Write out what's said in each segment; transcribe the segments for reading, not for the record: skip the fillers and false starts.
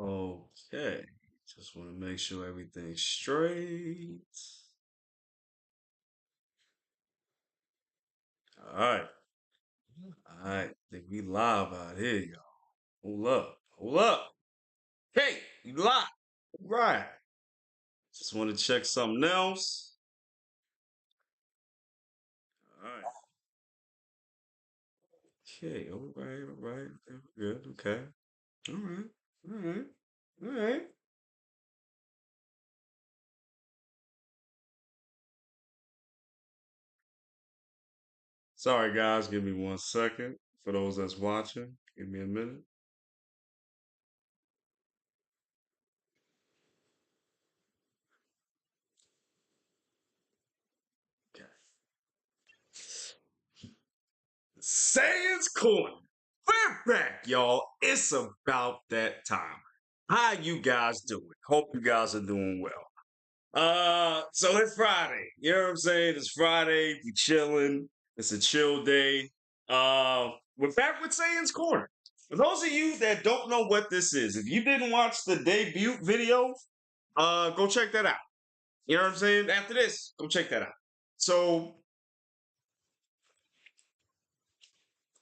Okay. Just want to make sure everything's straight. All right. All right. Think we live out here, y'all. Hold up. Hold up. Hey, you live. All right. Just want to check something else. All right. Okay. All right. All right. Okay, good. Okay. All right. All right. All right. Sorry, guys. Give me 1 second. For those that's watching, give me a minute. Okay. Sayians Corner. We're back, y'all. It's about that time. How you guys doing? Hope you guys are doing well. So it's Friday. You know what I'm saying? It's Friday. We chilling. It's a chill day. We're back with Sayians Corner. For those of you that don't know what this is, if you didn't watch the debut video, go check that out. You know what I'm saying? After this, go check that out. So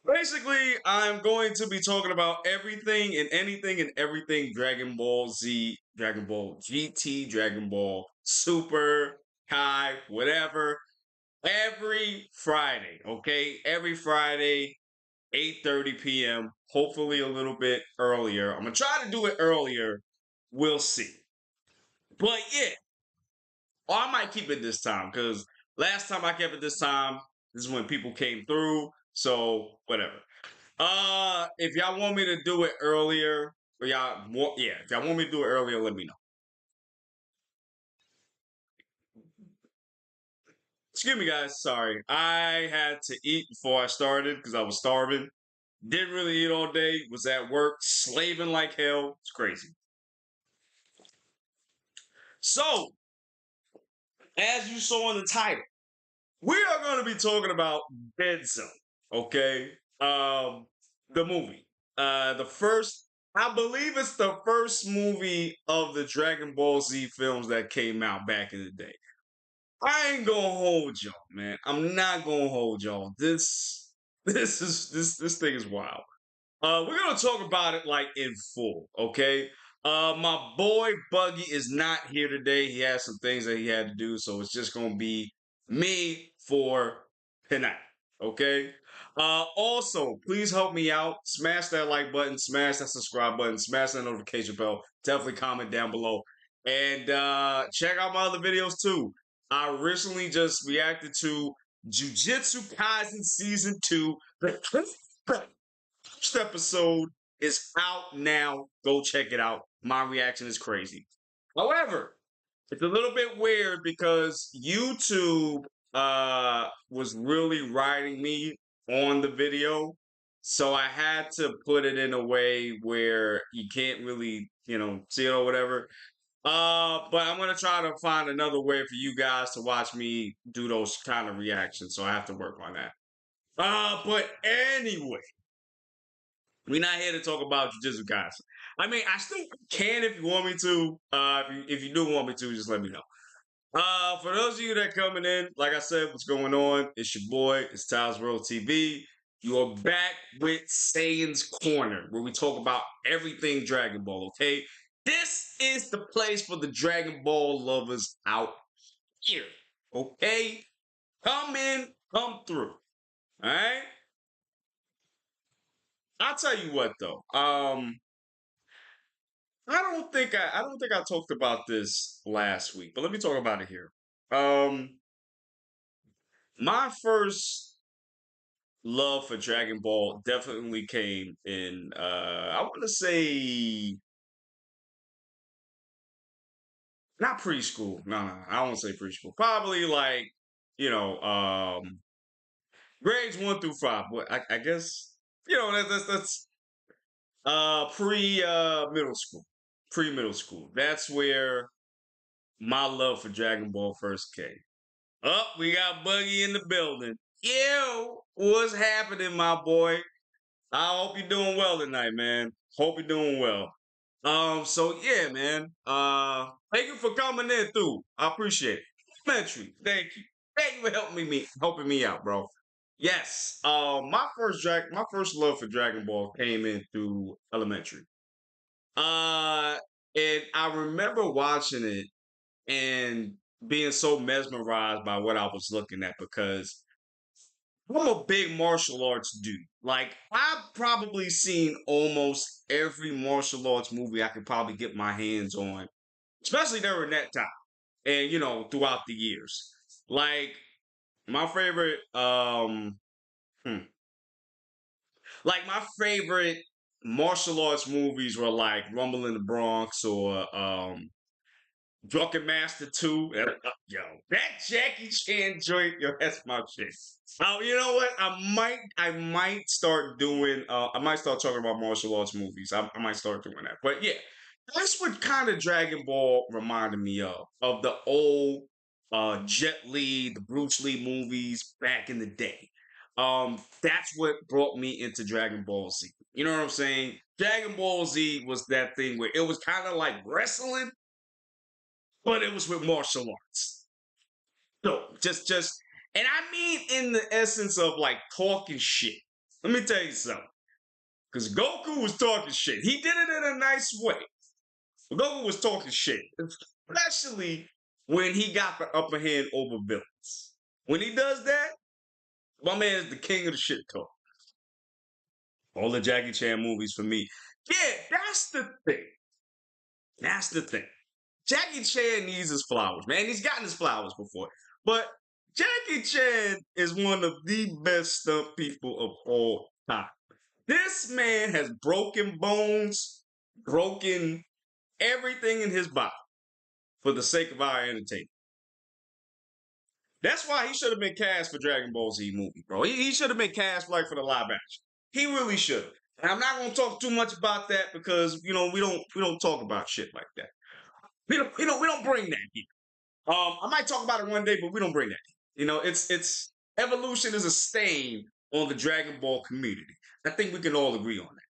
basically, I'm going to be talking about everything and anything and everything Dragon Ball Z, Dragon Ball GT, Dragon Ball Super, Kai, whatever, every Friday, okay? Every Friday, 8:30 p.m., hopefully a little bit earlier. I'm going to try to do it earlier. We'll see. But yeah, or I might keep it this time because last time I kept it this time, this is when people came through. So, whatever. If y'all want me to do it earlier, or y'all want, yeah, if y'all want me to do it earlier, let me know. Excuse me, guys. Sorry, I had to eat before I started because I was starving. Didn't really eat all day. Was at work, slaving like hell. It's crazy. So, as you saw in the title, we are going to be talking about Dead Zone. Okay, the movie. The first, I believe it's the first movie of the Dragon Ball Z films that came out back in the day. I ain't gonna hold y'all, man. I'm not gonna hold y'all. This thing is wild. We're gonna talk about it like in full, okay? My boy Buggy is not here today. He has some things that he had to do, so it's just gonna be me for tonight, okay? Also, please help me out. Smash that like button, smash that subscribe button, smash that notification bell. Definitely comment down below, and check out my other videos too. I recently just reacted to Jujutsu Kaisen Season 2. The first episode is out now. Go check it out. My reaction is crazy. However, it's a little bit weird because YouTube was really riding me on the video. So I had to put it in a way where you can't really, see it or whatever. But I'm gonna try to find another way for you guys to watch me do those kind of reactions. So I have to work on that. But anyway, we're not here to talk about Jujutsu Kaisen. I mean, I still can if you want me to. If you do want me to, just let me know. For those of you that are coming in, like I said, what's going on? It's your boy. It's tais.worldtv. You are back with Saiyans Corner, where we talk about everything Dragon Ball. Okay, this is the place for the Dragon Ball lovers out here. Okay, come in, come through. All right. I'll tell you what though. I don't think I talked about this last week, but let me talk about it here. Um my first love for Dragon Ball definitely came in I want to say not preschool. No, I don't want to say preschool. Probably like, you know, grades 1 through 5. But I guess that's pre middle school. Pre middle school. That's where my love for Dragon Ball first came. Oh, we got Buggy in the building. Yo, what's happening, my boy? I hope you're doing well tonight, man. Hope you're doing well. So yeah, man. Thank you for coming in through. I appreciate it. Elementary. Thank you. Thank you for helping me out, bro. Yes. My first love for Dragon Ball came in through elementary. Uh and I remember watching it and being so mesmerized by what I was looking at because I'm a big martial arts dude. Like I've probably seen almost every martial arts movie I could probably get my hands on, especially during that time, and throughout the years. Like my favorite, hmm, like my favorite martial arts movies were like Rumble in the Bronx or Drunken Master 2. Yo, that Jackie Chan joint, yo, that's my shit. You know what? I might start doing I might start talking about martial arts movies. I might start doing that. But yeah, that's what kind of Dragon Ball reminded me of the old Jet Li, the Bruce Lee movies back in the day. That's what brought me into Dragon Ball Z. You know what I'm saying? Dragon Ball Z was that thing where it was kind of like wrestling, but it was with martial arts. So just, and I mean in the essence of like talking shit. Let me tell you something. Because Goku was talking shit. He did it in a nice way. Goku was talking shit, especially when he got the upper hand over villains. When he does that, my man is the king of the shit talk. All the Jackie Chan movies for me. Yeah, that's the thing. That's the thing. Jackie Chan needs his flowers, man. He's gotten his flowers before. But Jackie Chan is one of the best stunt people of all time. This man has broken bones, broken everything in his body for the sake of our entertainment. That's why he should have been cast for Dragon Ball Z movie, bro. He should have been cast like for the live action. He really should. And I'm not gonna talk too much about that because we don't talk about shit like that. We don't bring that here. I might talk about it one day, but we don't bring that. It's evolution is a stain on the Dragon Ball community. I think we can all agree on that.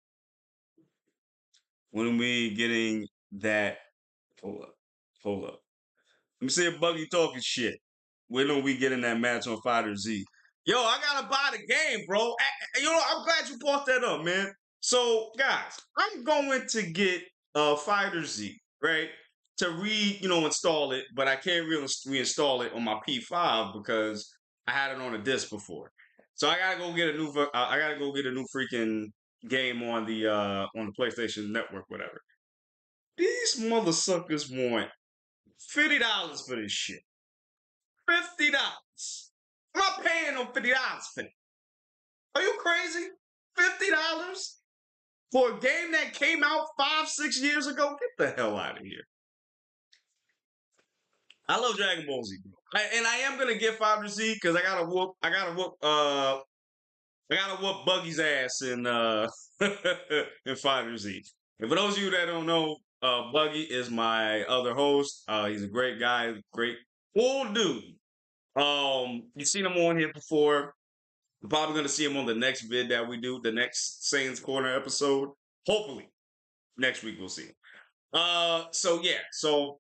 When we getting that, hold up, hold up. Let me see if Buggy talking shit. When are we getting that match on Fighter Z? Yo, I gotta buy the game, bro. I'm glad you brought that up, man. So, guys, I'm going to get Fighter Z, right? To install it, but I can't really reinstall it on my P5 because I had it on a disc before. So I gotta go get a new. I gotta go get a new freaking game on the PlayStation Network, whatever. These mother suckers want $50 for this shit. $50. I'm not paying them $50 for it. Are you crazy? $50 for a game that came out 5, 6 years ago? Get the hell out of here. I love Dragon Ball Z, bro. And I am gonna get 5 Z because I gotta whoop Buggy's ass in 5 Z. And for those of you that don't know, Buggy is my other host. He's a great guy, great cool dude. You've seen him on here before. We're probably gonna see him on the next vid that we do, the next Saiyans Corner episode. Hopefully, next week we'll see him. So yeah, so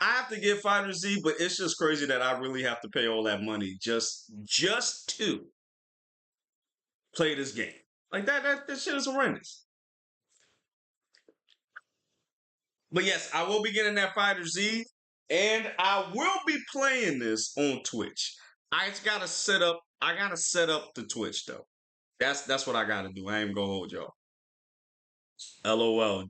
I have to get Fighter Z, but it's just crazy that I really have to pay all that money just to play this game. Like that shit is horrendous. But yes, I will be getting that Fighter Z, and I will be playing this on Twitch. I gotta set up the Twitch though. That's what I gotta do. I ain't gonna hold y'all. LOL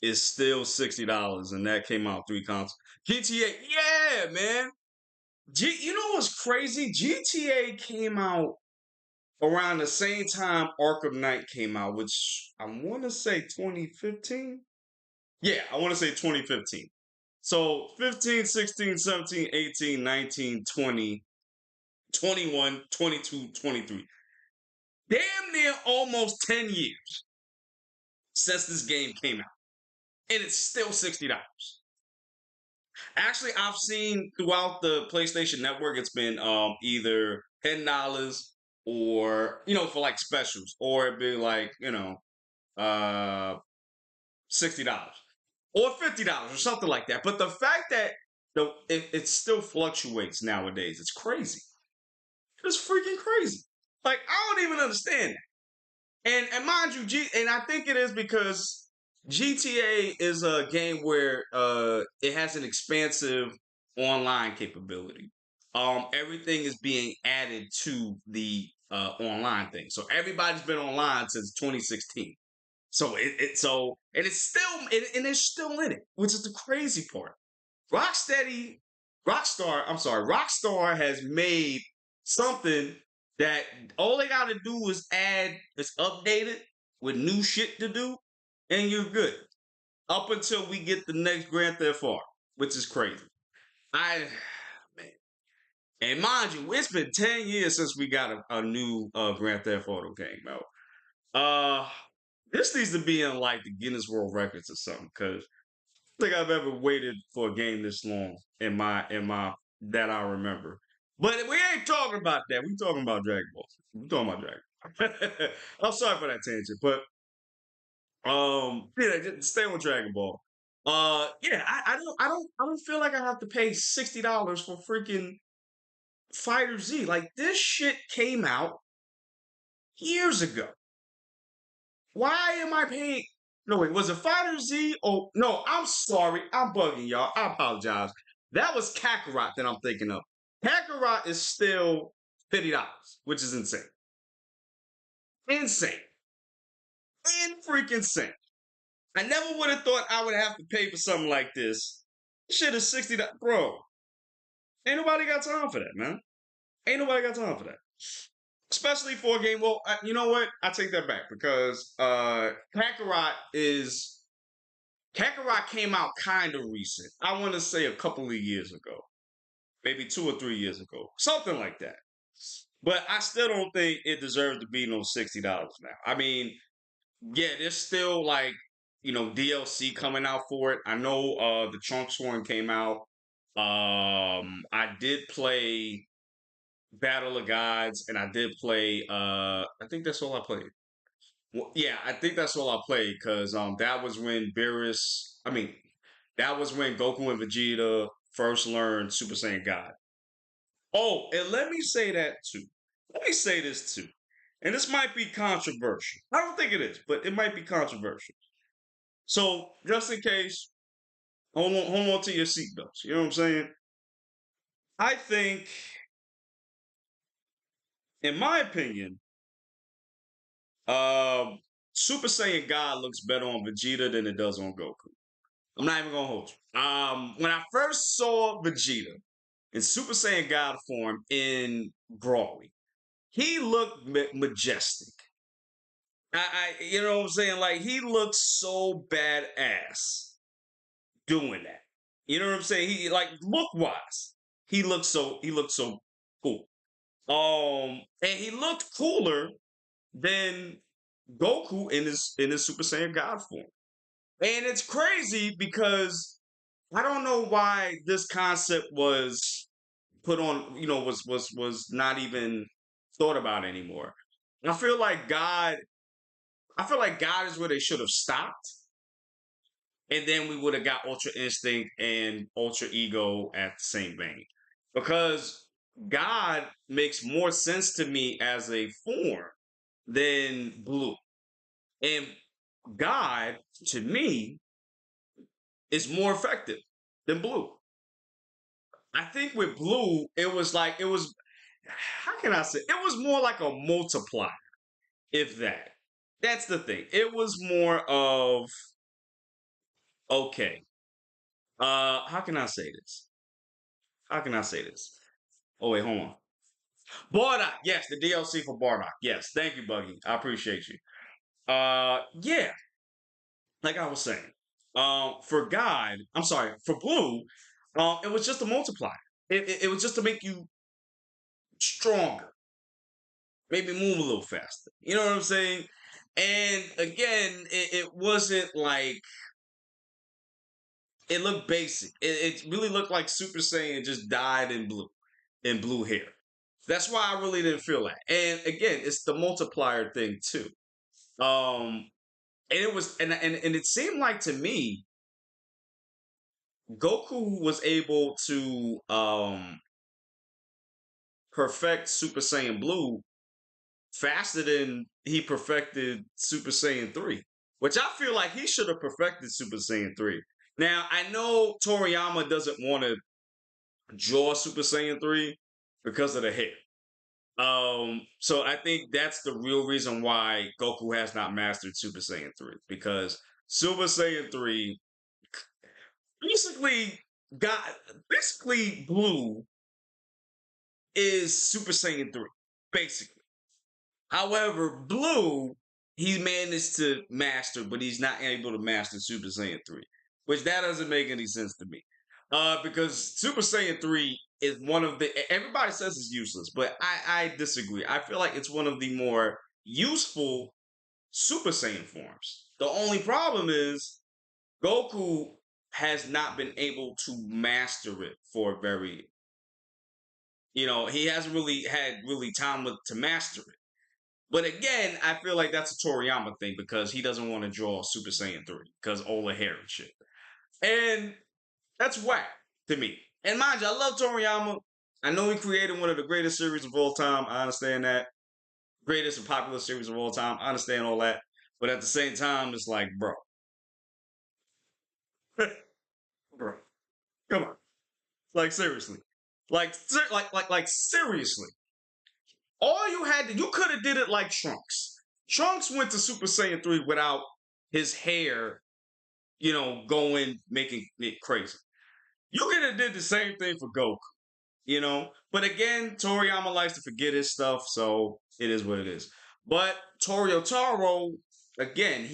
is still $60, and that came out 3 consoles. GTA, yeah, man. You know what's crazy? GTA came out around the same time Arkham Knight came out, which I want to say 2015. Yeah, I want to say 2015. So 15, 16, 17, 18, 19, 20, 21, 22, 23. Damn near almost 10 years since this game came out. And it's still $60. Actually, I've seen throughout the PlayStation Network, it's been either $10 or for like specials, or it'd be like uh $60 or $50 or something like that. But the fact that it still fluctuates nowadays, it's crazy. It's freaking crazy. Like I don't even understand that. And mind you, and I think it is because GTA is a game where it has an expansive online capability. Everything is being added to the online thing. So everybody's been online since 2016. So and it's still and it's still in it, which is the crazy part. Rockstar has made something that all they gotta do is update it with new shit to do, and you're good. Up until we get the next Grand Theft Auto, which is crazy. I man. And mind you, it's been 10 years since we got a new Grand Theft Auto game out. Uh this needs to be in like the Guinness World Records or something, because I don't think I've ever waited for a game this long in my that I remember. But we ain't talking about that. We talking about Dragon Ball. We talking about Dragon Ball. I'm sorry for that tangent, but yeah, just stay on Dragon Ball. Yeah, I don't feel like I have to pay $60 for freaking Fighter Z. Like this shit came out years ago. Why am I paying? No, wait, was it Fighter Z? Oh, no, I'm sorry. I'm bugging y'all. I apologize. That was Kakarot that I'm thinking of. Kakarot is still $50, which is insane. Insane. In freaking insane. I never would have thought I would have to pay for something like this. This shit is $60. Bro, ain't nobody got time for that, man. Ain't nobody got time for that. Especially for a game. Well, you know what? I take that back because Kakarot came out kind of recent. I want to say a couple of years ago, maybe 2 or 3 years ago, something like that. But I still don't think it deserves to be no $60 now. I mean, yeah, there's still like DLC coming out for it. I know the Trunks one came out. I did play Battle of Gods, and I did play. I think that's all I played. Well, yeah, I think that's all I played because that was when that was when Goku and Vegeta first learned Super Saiyan God. Oh, and let me say that too. Let me say this too, and this might be controversial. I don't think it is, but it might be controversial. So just in case, hold on to your seatbelts. You know what I'm saying? I think, in my opinion, Super Saiyan God looks better on Vegeta than it does on Goku. I'm not even gonna hold you. When I first saw Vegeta in Super Saiyan God form in Broly, he looked majestic. You know what I'm saying? Like he looked so badass doing that. You know what I'm saying? He like look wise, he looked so cool. And he looked cooler than Goku in his Super Saiyan God form. And it's crazy because I don't know why this concept was put on, was not even thought about anymore. I feel like God, I feel like God is where they should have stopped, and then we would have got Ultra Instinct and Ultra Ego at the same vein. Because God makes more sense to me as a form than Blue. And God, to me, is more effective than Blue. I think with Blue, how can I say? It was more like a multiplier, if that. That's the thing. It was more of, okay, how can I say this? How can I say this? Oh, wait, hold on. Bardock, yes, the DLC for Bardock. Yes, thank you, Buggy. I appreciate you. Yeah, like I was saying, for God, I'm sorry, for Blue, it was just a multiplier. It was just to make you stronger, maybe move a little faster. You know what I'm saying? And again, it wasn't like it looked basic. It really looked like Super Saiyan just died in blue hair. That's why I really didn't feel that. And again, it's the multiplier thing too. Um, and it was, and it seemed like to me, Goku was able to perfect Super Saiyan Blue faster than he perfected Super Saiyan 3, which I feel like he should have perfected Super Saiyan 3. Now, I know Toriyama doesn't want to draw Super Saiyan 3 because of the hair. So I think that's the real reason why Goku has not mastered Super Saiyan 3, because Super Saiyan 3 basically got basically Blue is Super Saiyan 3, basically. However, Blue, he managed to master, but he's not able to master Super Saiyan 3, which that doesn't make any sense to me. Because Super Saiyan 3 is one of the, everybody says it's useless, but I disagree. I feel like it's one of the more useful Super Saiyan forms. The only problem is Goku has not been able to master it for a very, he hasn't really had really time to master it. But again, I feel like that's a Toriyama thing because he doesn't want to draw Super Saiyan 3 because all the hair and shit. And that's whack to me. And mind you, I love Toriyama. I know he created one of the greatest series of all time. I understand that. Greatest and popular series of all time. I understand all that. But at the same time, it's like, bro. Bro. Come on. Like seriously. Like seriously. All you had to, you could have did it like Trunks. Trunks went to Super Saiyan 3 without his hair, going making it crazy. You could have did the same thing for Goku. But again, Toriyama likes to forget his stuff, so it is what it is. But Torio Taro, again,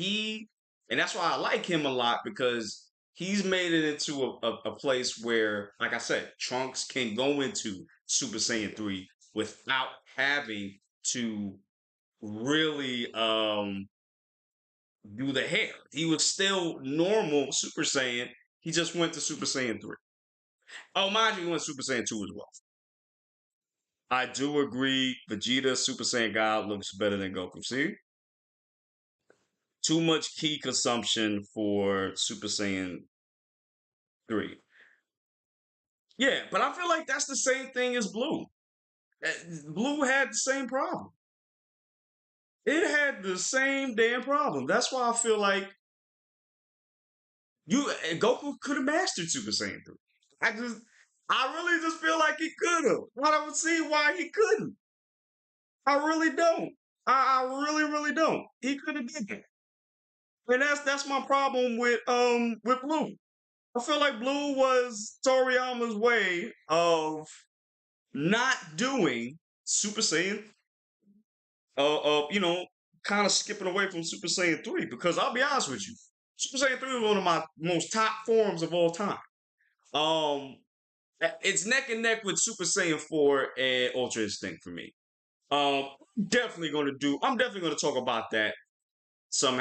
and that's why I like him a lot because he's made it into a place where, like I said, Trunks can go into Super Saiyan 3 without having to really do the hair. He was still normal Super Saiyan. He just went to Super Saiyan 3. Oh, mind you, he went Super Saiyan 2 as well. I do agree. Vegeta Super Saiyan God looks better than Goku. See? Too much key consumption for Super Saiyan 3. Yeah, but I feel like that's the same thing as Blue. Blue had the same problem. It had the same damn problem. That's why I feel like Goku could have mastered Super Saiyan 3. I really just feel like he could have. I don't see why he couldn't. I really don't. I really, really don't. He could have did that. And that's my problem with Blue. I feel like Blue was Toriyama's way of not doing Super Saiyan. Kind of skipping away from Super Saiyan 3 because I'll be honest with you, Super Saiyan 3 is one of my most top forms of all time. Um, it's neck and neck with Super Saiyan 4 and Ultra Instinct for me. Um, I'm definitely gonna talk about that some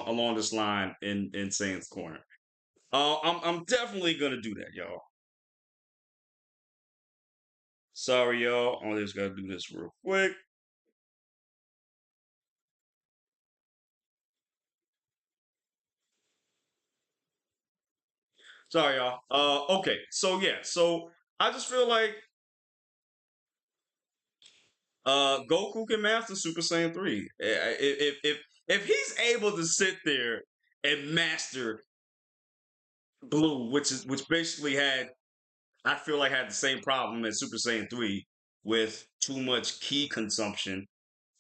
along this line in Saiyans Corner. I'm definitely gonna do that, y'all. Sorry, y'all. I just gotta do this real quick. Sorry, y'all. Okay. So yeah. So I just feel like Goku can master Super Saiyan 3. If he's able to sit there and master Blue, which basically I feel like had the same problem as Super Saiyan 3 with too much key consumption.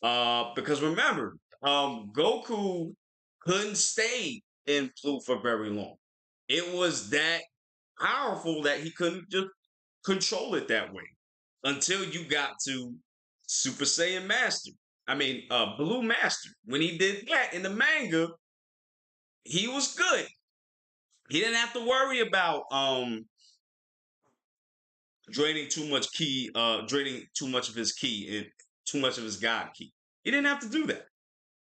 Because remember, Goku couldn't stay in Blue for very long. It was that powerful that he couldn't just control it that way until you got to Super Saiyan Master. I mean, Blue Master. When he did that in the manga, he was good. He didn't have to worry about draining too much of his ki and too much of his God ki. He didn't have to do that.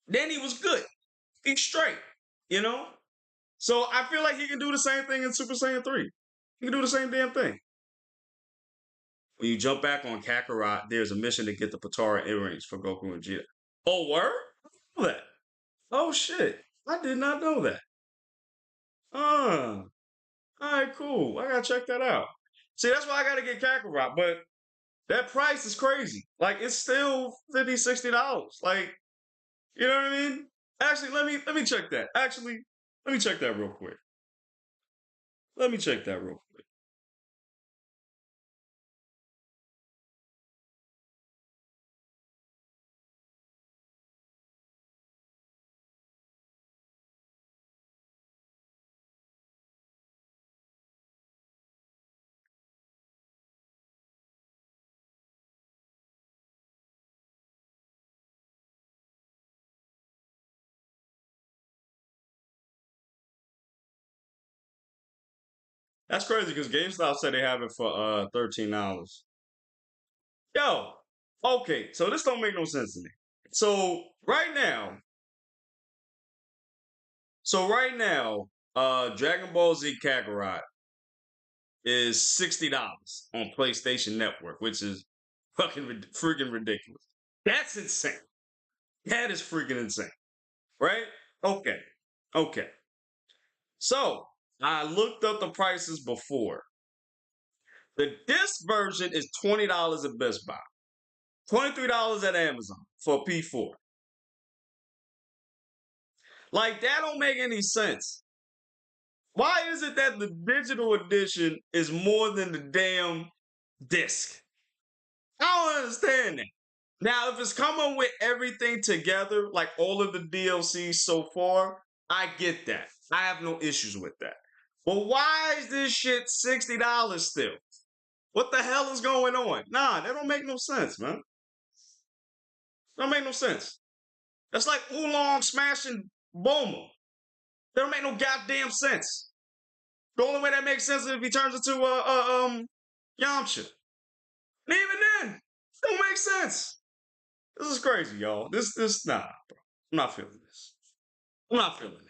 Then he was good. He's straight. You know? So I feel like he can do the same thing in Super Saiyan 3. He can do the same damn thing. When you jump back on Kakarot, there's a mission to get the Patara earrings for Goku and Vegeta. Oh, word? I didn't know that. Oh shit! I did not know that. All right, cool. I gotta check that out. See, that's why I gotta get Kakarot, but that price is crazy. Like it's still $50, $60. Like, you know what I mean? Actually, let me check that. Actually, let me check that real quick. Let me check that real quick. That's crazy because GameStop said they have it for $13. Yo, okay, so this don't make no sense to me. So right now, Dragon Ball Z Kakarot is $60 on PlayStation Network, which is fucking freaking ridiculous. That's insane. That is freaking insane, right? Okay, okay. So I looked up the prices before. The disc version is $20 at Best Buy, $23 at Amazon for P4. Like that don't make any sense. Why is it that the digital edition is more than the damn disc? I don't understand that. Now, if it's coming with everything together, like all of the DLC so far, I get that. I have no issues with that. But why is this shit $60 still? What the hell is going on? Nah, that don't make no sense, man. That don't make no sense. That's like Oolong smashing Bulma. That don't make no goddamn sense. The only way that makes sense is if he turns into Yamcha. And even then, it don't make sense. This is crazy, y'all. This nah, bro. I'm not feeling this. I'm not feeling that.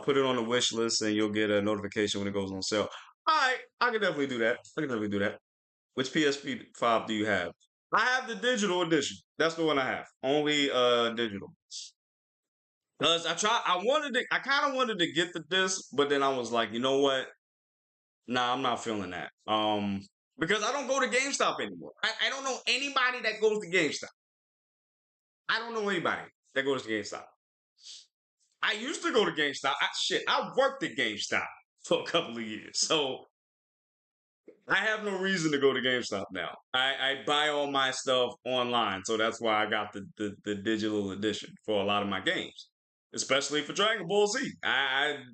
Put it on the wish list and you'll get a notification when it goes on sale. All right, I can definitely do that. I can definitely do that. Which PSP5 do you have? I have the digital edition. That's the one I have. Only digital. Cause I kind of wanted to get the disc, but then I was like, you know what? Nah, I'm not feeling that. Because I don't go to GameStop anymore. I don't know anybody that goes to GameStop. I don't know anybody that goes to GameStop. I used to go to GameStop. I worked at GameStop for a couple of years. So I have no reason to go to GameStop now. I buy all my stuff online. So that's why I got the digital edition for a lot of my games. Especially for Dragon Ball Z. I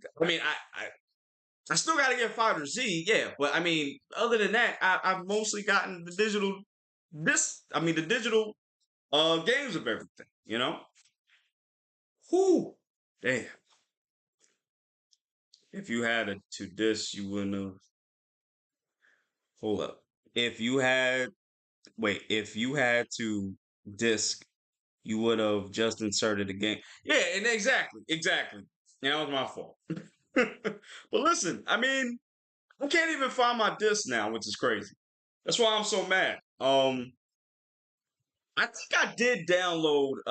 still got to get Fighter Z, yeah. But I mean, other than that, I've mostly gotten the digital the digital games of everything, you know? Whew. Damn. If you had a to this, you wouldn't have. Hold up. If you had, if you had to disc, you would have just inserted the game. Yeah, and exactly. Yeah, that was my fault. But listen, I mean, I can't even find my disc now, which is crazy. That's why I'm so mad. I think I did download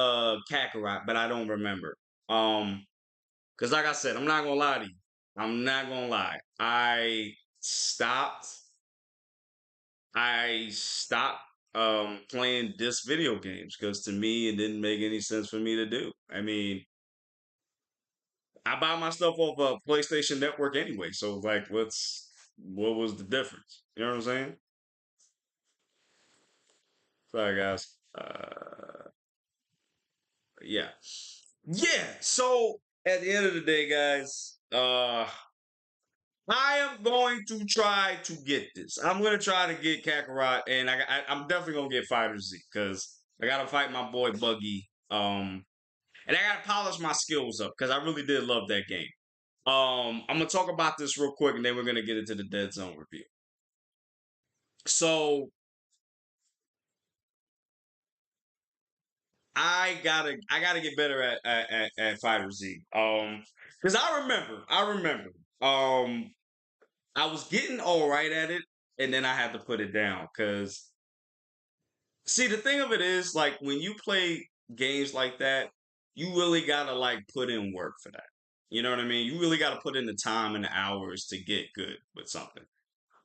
Kakarot, but I don't remember. Because like I said, I'm not gonna lie to you. I'm not gonna lie. Stopped I stopped playing disc video games because to me it didn't make any sense for me to do. I mean, I buy my stuff off a PlayStation Network anyway, so like what was the difference? You know what I'm saying? Sorry guys. Yeah. Yeah. So at the end of the day, guys, I am going to try to get this. I'm gonna try to get Kakarot, and I'm definitely gonna get Fighter Z because I gotta fight my boy Buggy. And I gotta polish my skills up because I really did love that game. I'm gonna talk about this real quick, and then we're gonna get into the Dead Zone review. So I gotta get better at Fighter Z. Because I remember. I was getting all right at it, and then I had to put it down because see the thing of it is like when you play games like that, you really gotta like put in work for that. You know what I mean? You really gotta put in the time and the hours to get good with something.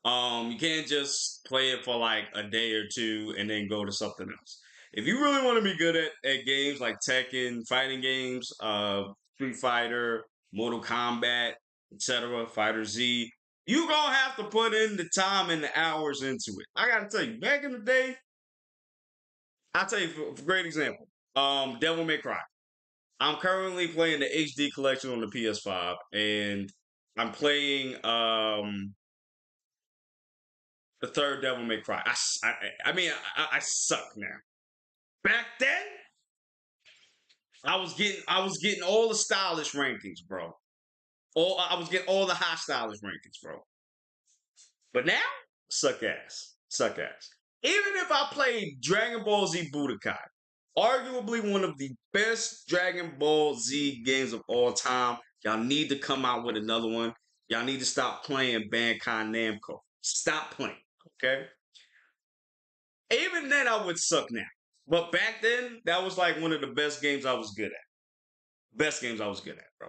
You can't just play it for like a day or two and then go to something else. If you really want to be good at games like Tekken, fighting games, Street Fighter, Mortal Kombat, etc., Fighter Z, you gonna have to put in the time and the hours into it. I gotta tell you, back in the day, I'll tell you for great example. Devil May Cry. I'm currently playing the HD collection on the PS5, and I'm playing the third Devil May Cry. I mean, I suck now. Back then, I was getting all the stylish rankings, bro. All I was getting all the high stylish rankings, bro. But now, suck ass. Even if I played Dragon Ball Z Budokai, arguably one of the best Dragon Ball Z games of all time, y'all need to come out with another one. Y'all need to stop playing Bandai Namco. Stop playing, okay? Even then, I would suck now. But back then, that was like one of the best games I was good at. Best games I was good at, bro.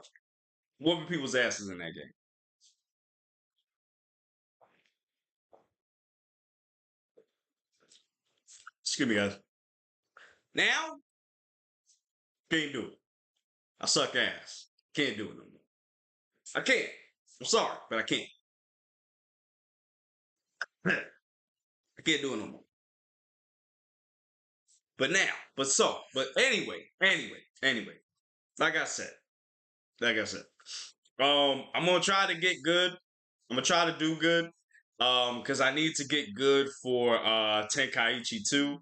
Whooping people's asses in that game. Excuse me, guys. Now, can't do it. I suck ass. Can't do it no more. I can't. I'm sorry, but I can't. I can't do it no more. But now, but anyway. Like I said, like I said, I'm gonna try to get good. I'm gonna try to do good. Because I need to get good for Tenkaichi 2.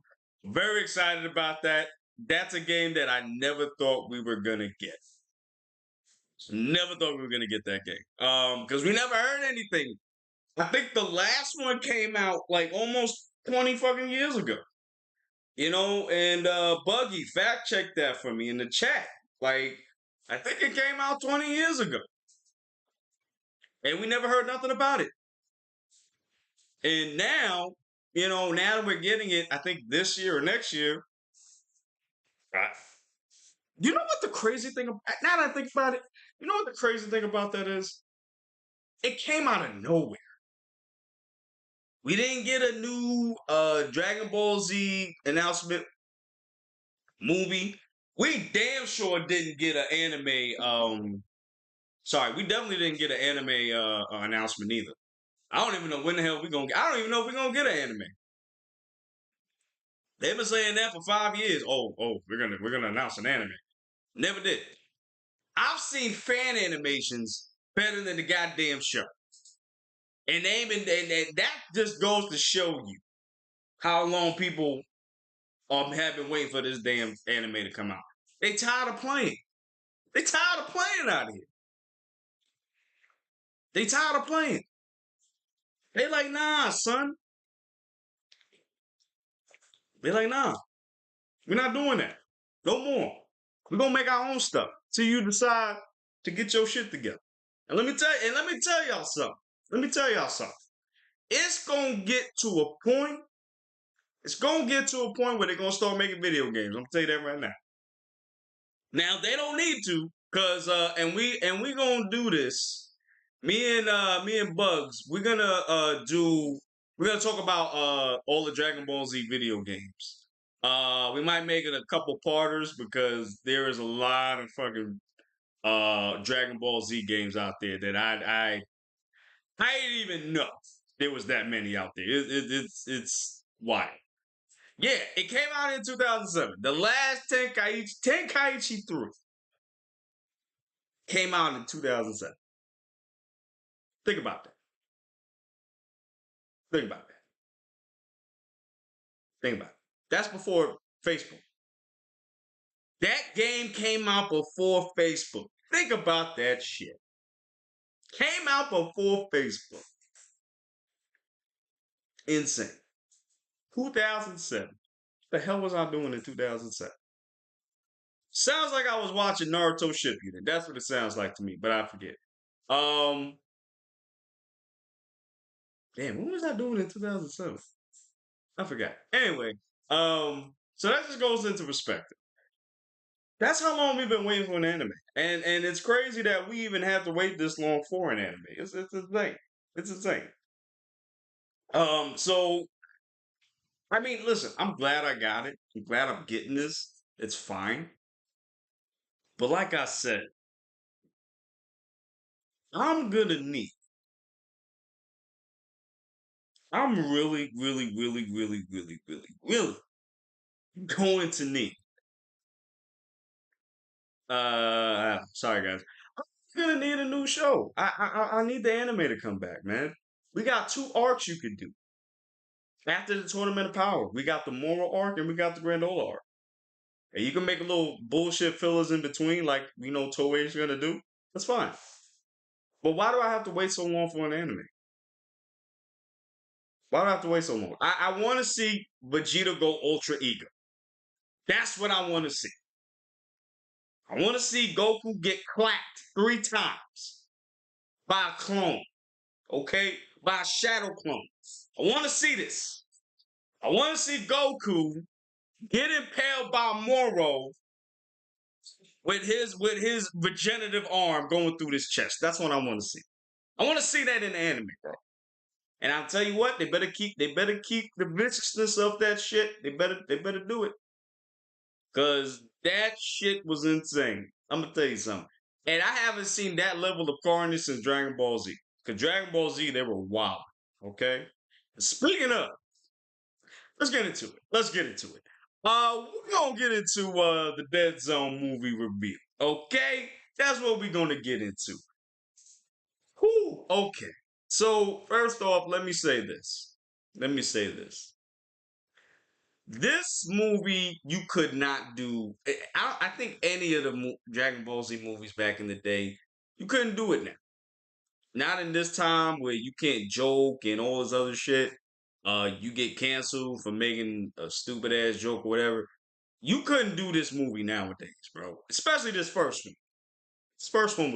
Very excited about that. That's a game that I never thought we were gonna get. Never thought we were gonna get that game. Because we never heard anything. I think the last one came out like almost 20 fucking years ago. You know, and Buggy fact checked that for me in the chat. Like, I think it came out 20 years ago. And we never heard nothing about it. And now, you know, now that we're getting it, I think this year or next year, right? You know what the crazy thing about now that I think about it, you know what the crazy thing about that is? It came out of nowhere. We didn't get a new Dragon Ball Z announcement movie. We damn sure didn't get an anime sorry, we definitely didn't get an anime announcement either. I don't even know when the hell we gonna get. I don't even know if we're gonna get an anime. They've been saying that for 5 years. We're gonna announce an anime. Never did. I've seen fan animations better than the goddamn show. And they been and that just goes to show you how long people have been waiting for this damn anime to come out. They tired of playing. They tired of playing out here. They tired of playing. They like, nah, son. They like, nah, we're not doing that. No more. We're gonna make our own stuff till you decide to get your shit together. And let me tell y'all something. Let me tell y'all something. It's gonna get to a point. It's gonna get to a point where they're gonna start making video games. I'm gonna tell you that right now. Now they don't need to, cause we gonna do this. Me and Bugs, we're gonna talk about all the Dragon Ball Z video games. We might make it a couple parters because there is a lot of fucking Dragon Ball Z games out there that I didn't even know there was that many out there. It's wild. Yeah, it came out in 2007. The last Tenkaichi 3 came out in 2007. Think about that. Think about that. Think about it. That's before Facebook. That game came out before Facebook. Think about that shit. Came out before Facebook. Insane. 2007. The hell was I doing in 2007? Sounds like I was watching Naruto Shippuden. That's what it sounds like to me, but I forget. Um, Damn, what was I doing in 2007? I forgot. Anyway, so that just goes into perspective. That's how long we've been waiting for an anime, and it's crazy that we even have to wait this long for an anime. It's insane. It's insane. So I mean, listen, I'm glad I got it. I'm glad I'm getting this. It's fine. But like I said, I'm gonna need. I'm really, really, really, really, really, really, really going to need. Sorry guys. I'm gonna need a new show. I need the anime to come back, man. We got two arcs you could do after the Tournament of Power. We got the Moral arc and we got the Grandola arc. And you can make a little bullshit fillers in between, like you know Toei's gonna do. That's fine. But why do I have to wait so long for an anime? Why do I have to wait so long? I want to see Vegeta go Ultra Ego. That's what I want to see. I want to see Goku get clapped 3 times by a clone, okay? By a shadow clone. I want to see this. I want to see Goku get impaled by Moro with his regenerative arm going through his chest. That's what I want to see. I want to see that in the anime, bro. And I'll tell you what, they better keep the viciousness of that shit. They better do it. Cause that shit was insane. I'm gonna tell you something. And I haven't seen that level of carnage since Dragon Ball Z. Cause Dragon Ball Z, they were wild. Okay? Speaking of, let's get into it. Let's get into it. We're gonna get into the Dead Zone movie review. Okay? That's what we're gonna get into. Whew, okay. So first off, let me say this. Let me say this. This movie you could not do. I think any of the Dragon Ball Z movies back in the day, you couldn't do it now. Not in this time where you can't joke and all this other shit. You get canceled for making a stupid ass joke or whatever. You couldn't do this movie nowadays, bro. Especially this first one. This first one.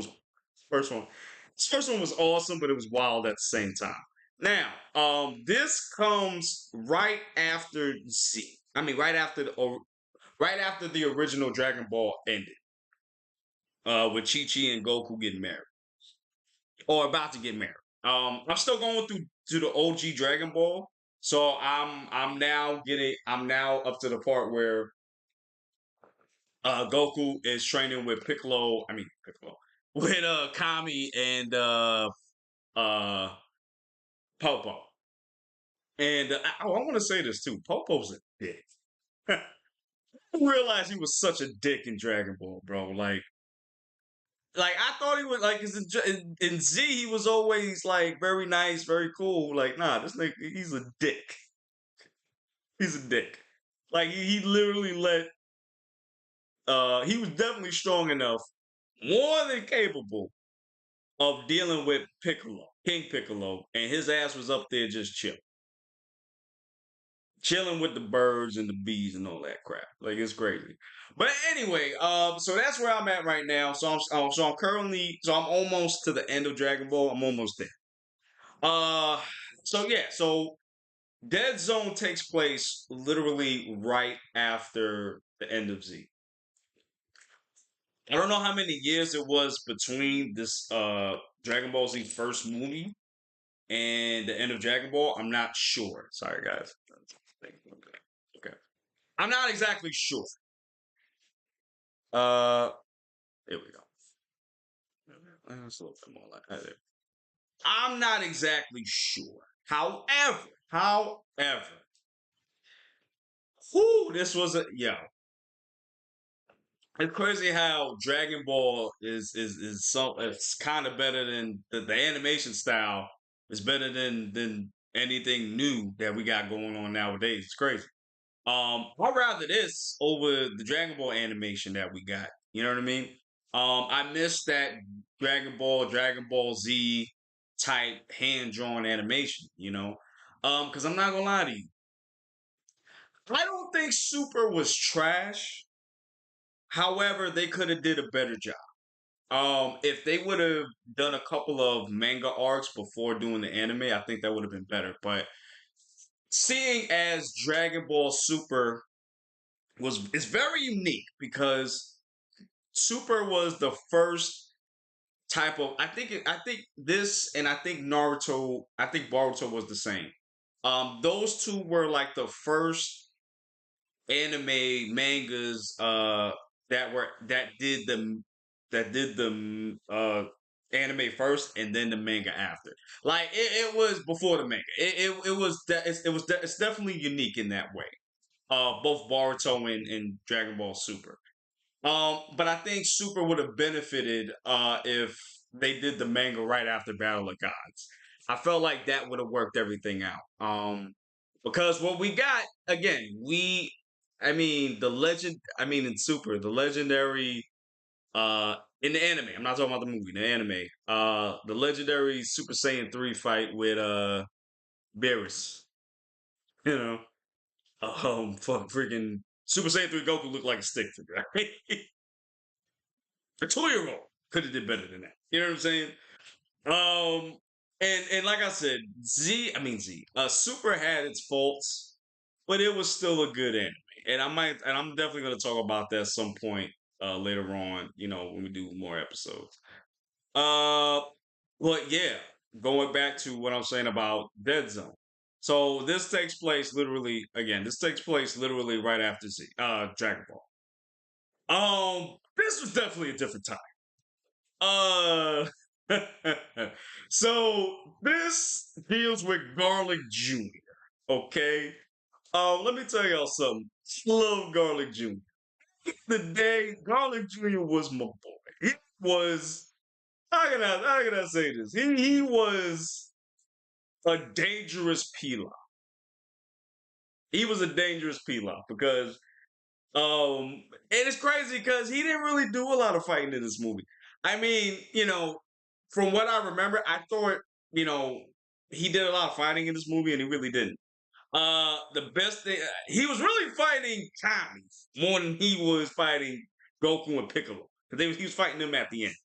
This first one was awesome, but it was wild at the same time. Now, this comes right after Z. I mean, right after the original Dragon Ball ended, with Chi Chi and Goku getting married or about to get married. I'm still going through to the OG Dragon Ball, so I'm now up to the part where Goku is training with Piccolo. I mean Piccolo with Kami and uh Popo. And I want to say this too. Popo's a dick. I realized he was such a dick in Dragon Ball, bro. Like I thought he was like, 'cause in Z he was always like very nice, very cool. Like, nah, this nigga, he's a dick. He's a dick. Like he literally let. He was definitely strong enough, more than capable of dealing with Piccolo, King Piccolo, and his ass was up there just chilling with the birds and the bees and all that crap. Like it's crazy. But anyway, so that's where I'm at right now. I'm almost to the end of Dragon Ball. I'm almost there. Uh, so yeah, so Dead Zone takes place literally right after the end of Z. I don't know how many years it was between this Dragon Ball Z first movie and the end of Dragon Ball. I'm not sure. Sorry guys. Okay. I'm not exactly sure. Uh, here we go. Let's look for more like that. I'm not exactly sure. However, whoo, this was a yo. It's crazy how Dragon Ball is so it's kind of better than the animation style is better than anything new that we got going on nowadays. It's crazy. I'd rather this over the Dragon Ball animation that we got. You know what I mean? I miss that Dragon Ball Z type hand drawn animation. You know, because I'm not gonna lie to you, I don't think Super was trash. However, they could have did a better job. If they would have done a couple of manga arcs before doing the anime, I think that would have been better. But seeing as Dragon Ball Super was is very unique because Super was the first type of I think this and I think Naruto I think Boruto was the same. Those two were like the first anime mangas that did the anime first and then the manga after. Like it was before the manga. It was it's definitely unique in that way. Both Boruto and Dragon Ball Super. But I think Super would have benefited if they did the manga right after Battle of Gods. I felt like that would have worked everything out. Because what we got again, I mean, in Super, the legendary, in the anime. I'm not talking about the movie, the anime. The legendary Super Saiyan 3 fight with Beerus. You know, fuck, freaking Super Saiyan 3 Goku looked like a stick figure. Right? A 2 year old could have did better than that. You know what I'm saying? And like I said, Super had its faults, but it was still a good anime. And I'm definitely gonna talk about that some point later on, when we do more episodes. Uh but yeah, going back to what I'm saying about Dead Zone. So this takes place literally right after Dragon Ball. This was definitely a different time. Uh, so this deals with Garlic Jr. Okay. Let me tell y'all something. Love Garlic Jr. The day Garlic Jr. was my boy. He was how can I say this? He was a dangerous Pilaf. He was a dangerous Pilaf because and it's crazy because he didn't really do a lot of fighting in this movie. I mean, from what I remember, I thought, you know, he did a lot of fighting in this movie, and he really didn't. The best thing he was really fighting Tommy more than he was fighting Goku and Piccolo because he was fighting them at the end.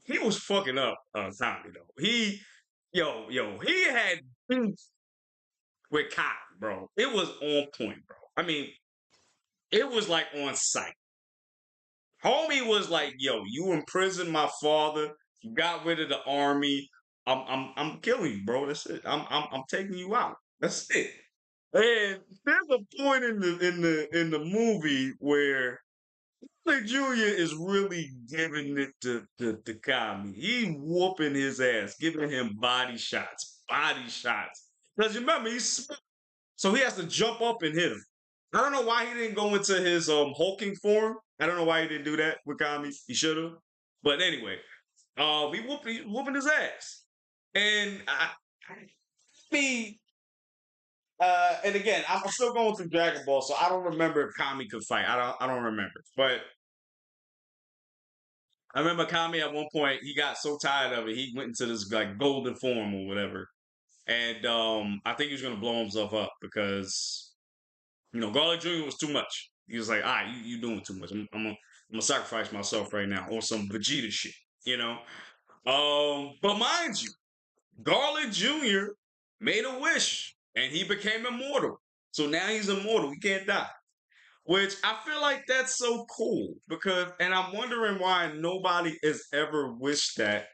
He was fucking up Tommy though. He had beef with Kai, bro. It was on point, bro. I mean, it was like on site. Homie was like, "Yo, you imprisoned my father. You got rid of the army. I'm killing you, bro. That's it. I'm taking you out. That's it." And there's a point in the movie where Nick Jr. is really giving it to Kami. He whooping his ass, giving him body shots. Because remember, he's so he has to jump up and hit him. I don't know why he didn't go into his hulking form. I don't know why he didn't do that with Kami. He should have. But anyway, he whooping his ass. And I mean, and again, I'm still going through Dragon Ball, so I don't remember if Kami could fight. I don't remember. But I remember Kami at one point he got so tired of it, he went into this like golden form or whatever. And I think he was gonna blow himself up because Garlic Jr. was too much. He was like, all right, you doing too much. I'm gonna sacrifice myself right now on some Vegeta shit, you know? But mind you, Garlic Jr. made a wish and he became immortal. So now he's immortal. He can't die. Which I feel like that's so cool and I'm wondering why nobody has ever wished that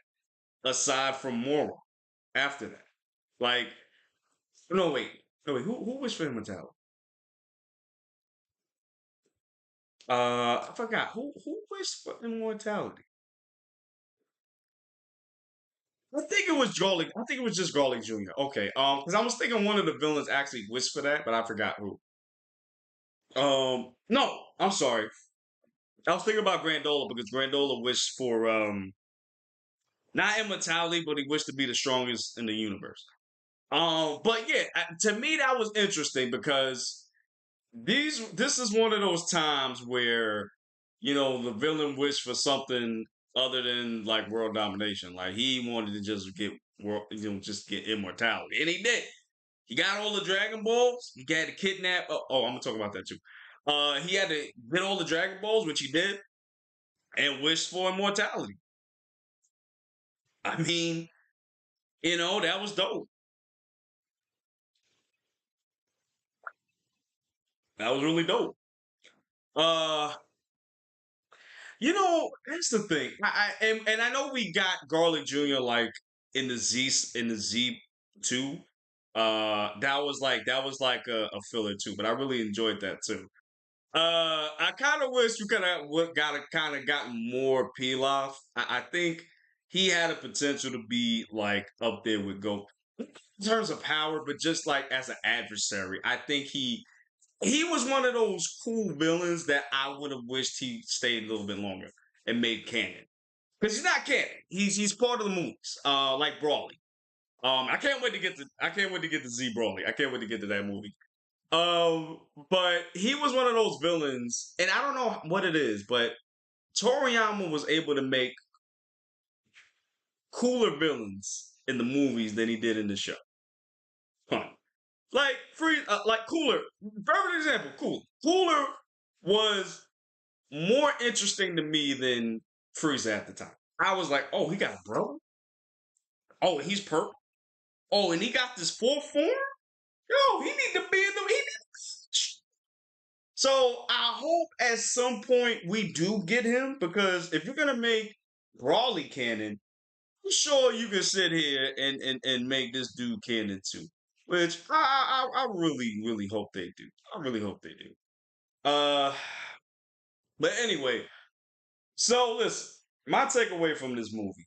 aside from Moro after that. Like, no, wait, who wished for immortality? I forgot who wished for immortality. I think it was Garlic. I think it was just Garlic Jr. Okay, because I was thinking one of the villains actually wished for that, but I forgot who. No, I'm sorry. I was thinking about Grandola because Grandola wished for not immortality, but he wished to be the strongest in the universe. But yeah, to me that was interesting because this is one of those times where the villain wished for something other than like world domination. Like he wanted to just get world, just get immortality, and he did. He got all the Dragon Balls. He had to kidnap. Oh, I'm gonna talk about that too. He had to get all the Dragon Balls, which he did, and wished for immortality. I mean, that was dope. That was really dope. Uh, that's the thing. And I know we got Garlic Jr. like in the Z2. That was like a filler too, but I really enjoyed that too. I kind of wish you could have got kind of gotten more Pilaf. I think he had a potential to be like up there with Goku in terms of power, but just like as an adversary, I think he was one of those cool villains that I would have wished he stayed a little bit longer and made canon. Because he's not canon. He's part of the movies. Like Brawley. I can't wait to get to Z Brawley. I can't wait to get to that movie. But he was one of those villains, and I don't know what it is, but Toriyama was able to make cooler villains in the movies than he did in the show. Huh. Like like Cooler. Perfect example. Cooler was more interesting to me than Frieza at the time. I was like, oh, he got a brother. Oh, he's purple. Oh, and he got this full form. Yo, he need to be in the. So I hope at some point we do get him because if you're gonna make Brawley canon, I'm sure you can sit here and make this dude canon too. Which I really really hope they do. I really hope they do. Uh, but anyway, so listen, my takeaway from this movie.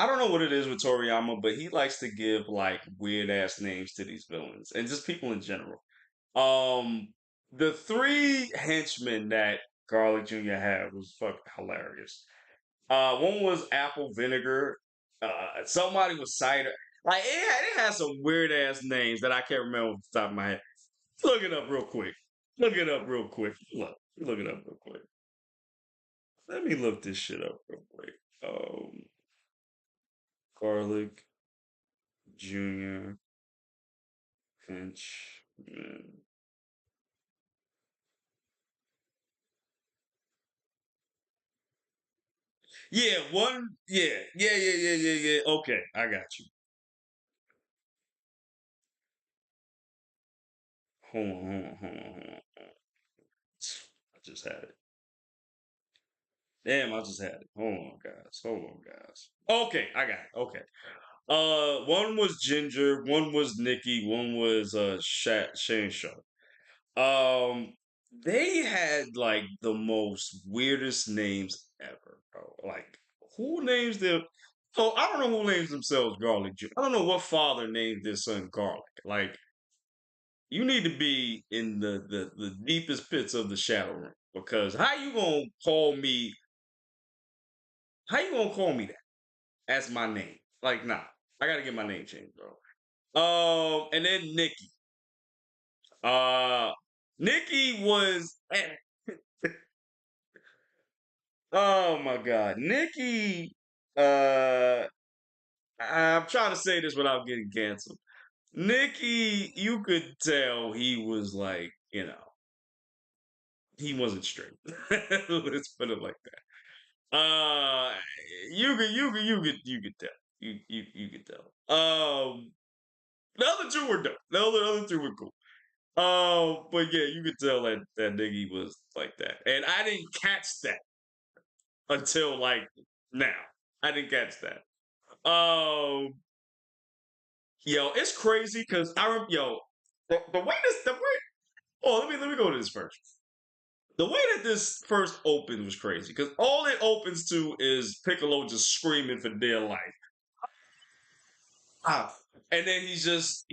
I don't know what it is with Toriyama, but he likes to give like weird ass names to these villains and just people in general. Um, the three henchmen that Garlic Jr. had was fucking hilarious. One was apple vinegar. Somebody was cider. Like it had some weird ass names that I can't remember off the top of my head. Look it up real quick. Look it up real quick. Look it up real quick. Let me look this shit up real quick. Garlic Jr. Henchman. Yeah, one. Yeah. Okay, I got you. Hold on. I just had it. Damn, I just had it. Hold on, guys. Okay, I got it. Okay. One was Ginger, one was Nikki, one was Shane Shaw. Um, they had like the most weirdest names ever, bro. Like, who names them? So I don't know who names themselves Garlic Jr. I don't know what father named their son Garlic. Like, you need to be in the deepest pits of the shadow room because how you gonna call me that as my name? Like, nah, I gotta get my name changed, bro. And then Nikki. Uh, Nikki was. Oh my God, Nikki. Uh, I'm trying to say this without getting canceled. Nikki, you could tell he was like, he wasn't straight. Let's put it like that. You could tell. You could tell. The other two were dope. The other two were cool. But yeah, you could tell that nigga was like that, and I didn't catch that until like now. I didn't catch that. Yo, it's crazy because the way this the way. Oh, let me go to this first. The way that this first opened was crazy because all it opens to is Piccolo just screaming for dear life. Ah, and then he just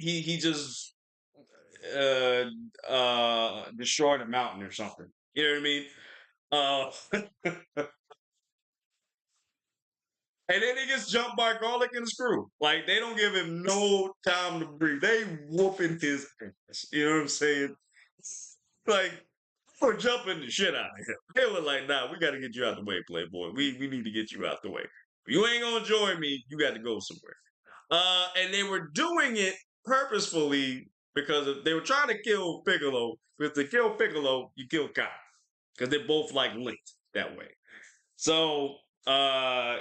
uh destroyed a mountain or something. You know what I mean? Uh and then he gets jumped by Garlic and Screw. Like they don't give him no time to breathe. They whooping his ass. You know what I'm saying? Like for jumping the shit out of him. They were like, nah, we gotta get you out the way, Playboy. We need to get you out the way. If you ain't gonna join me, you got to go somewhere. And they were doing it purposefully because they were trying to kill Piccolo. Because to kill Piccolo, you kill Kai. because they're both like linked that way. So, uh,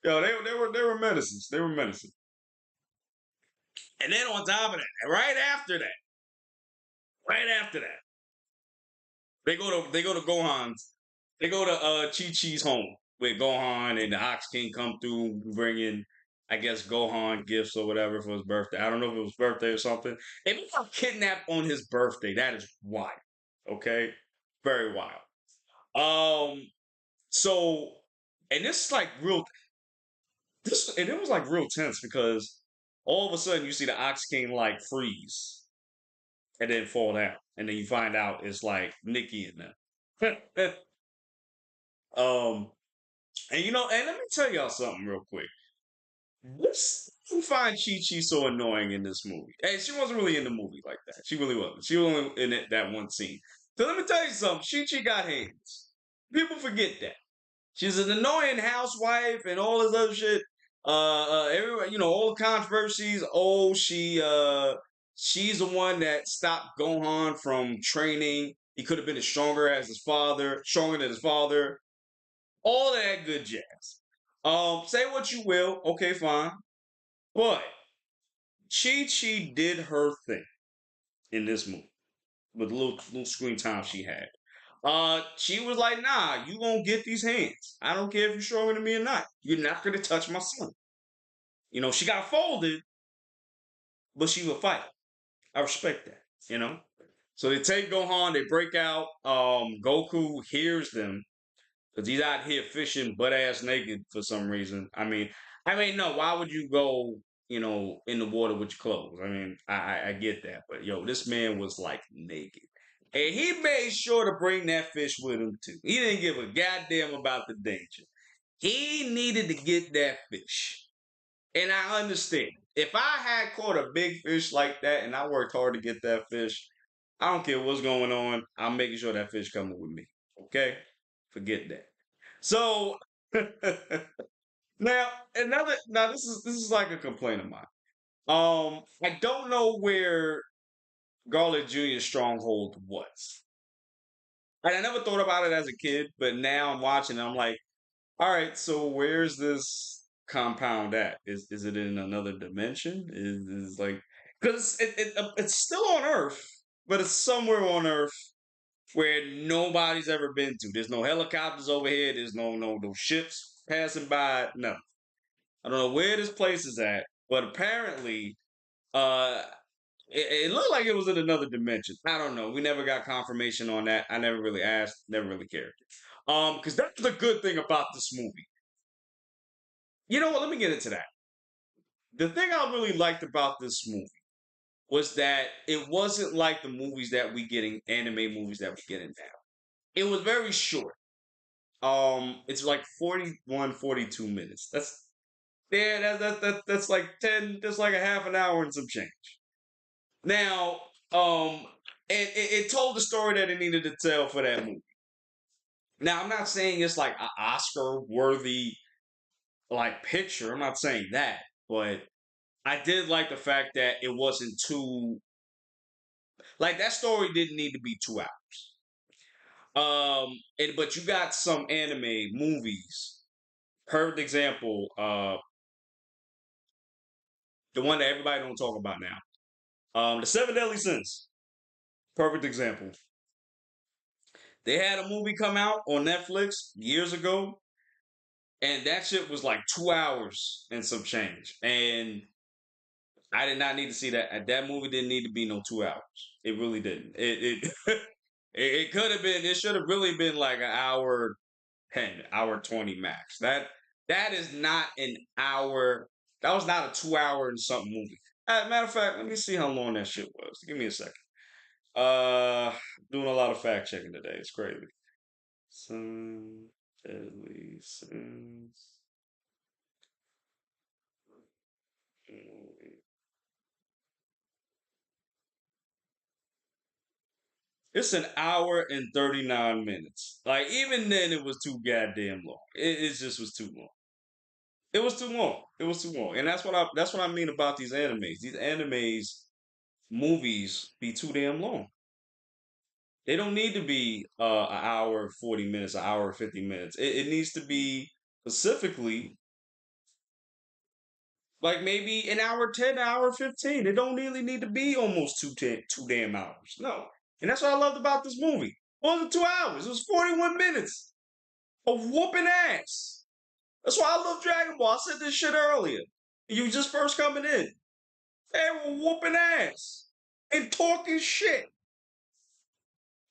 yo, they were medicines. They were medicine. And then on top of that, right after that, they go to Gohan's. They go to Chi Chi's home with Gohan and the Ox King come through bringing, I guess, Gohan gifts or whatever for his birthday. I don't know if it was birthday or something. If he got kidnapped on his birthday, that is wild. Okay, very wild. So, and this is like real. This and it was like real tense because all of a sudden you see the Ox King like freeze and then fall down, and then you find out it's like Nikki and them. um, and and let me tell y'all something real quick. What's you find Chi Chi so annoying in this movie? Hey, she wasn't really in the movie like that. She really wasn't. She was only in that one scene. So let me tell you something. Chi Chi got hands. People forget that. She's an annoying housewife and all this other shit. Everybody, all the controversies. Oh, she's the one that stopped Gohan from training. He could have been as stronger as his father, stronger than his father. All of that good jazz. Say what you will. Okay, fine. But Chi Chi did her thing in this movie with the little screen time she had. She was like, nah, you gonna get these hands. I don't care if you're stronger than me or not. You're not gonna touch my son. She got folded, but she will fight. I respect that, you know? So they take Gohan, they break out. Goku hears them because he's out here fishing butt ass naked for some reason. I mean, no. Why would you go, in the water with your clothes? I mean, I get that, but yo, this man was like naked, and he made sure to bring that fish with him too. He didn't give a goddamn about the danger. He needed to get that fish, and I understand. If I had caught a big fish like that, and I worked hard to get that fish, I don't care what's going on. I'm making sure that fish coming with me. Okay, forget that. So now this is like a complaint of mine. I don't know where Garlic Jr.'s stronghold was. And I never thought about it as a kid, but now I'm watching and I'm like, all right, so where's this compound at? Is it in another dimension? Is like because it's still on Earth, but it's somewhere on Earth where nobody's ever been to. There's no helicopters over here. There's no ships passing by. No, I don't know where this place is at, but apparently, uh, it looked like it was in another dimension. I don't know. We never got confirmation on that. I never really asked. Never really cared. Because that's the good thing about this movie. You know what? Let me get into that. The thing I really liked about this movie was that it wasn't like the movies that we get in anime movies that we get in now. It was very short. It's like 41, 42 minutes. That's like 10, that's like a half an hour and some change. Now, and it told the story that it needed to tell for that movie. Now, I'm not saying it's like an Oscar worthy like picture. I'm not saying that, but I did like the fact that it wasn't too like that story didn't need to be 2 hours. But you got some anime movies. Perfect example. The one that everybody don't talk about now. The Seven Deadly Sins. Perfect example. They had a movie come out on Netflix years ago, and that shit was like 2 hours and some change. And I did not need to see that. That movie didn't need to be no 2 hours. It really didn't. It could have been. It should have really been like an hour 10, hour 20 max. That is not an hour. That was not a 2 hour and something movie. Matter of fact, let me see how long that shit was. Give me a second. Uh, Doing a lot of fact checking today. It's crazy. Some deadly sins. It's an hour and 39 minutes. Like even then, it was too goddamn long. It just was too long. It was too long. It was too long, and that's what I mean about these animes. These animes movies be too damn long. They don't need to be an hour 40 minutes, an hour 50 minutes. It needs to be specifically like maybe an hour 10, an hour 15. It don't really need to be almost two damn hours. No. And that's what I loved about this movie. It wasn't 2 hours. It was 41 minutes of whooping ass. That's why I love Dragon Ball. I said this shit earlier. You just first coming in. They were whooping ass and talking shit.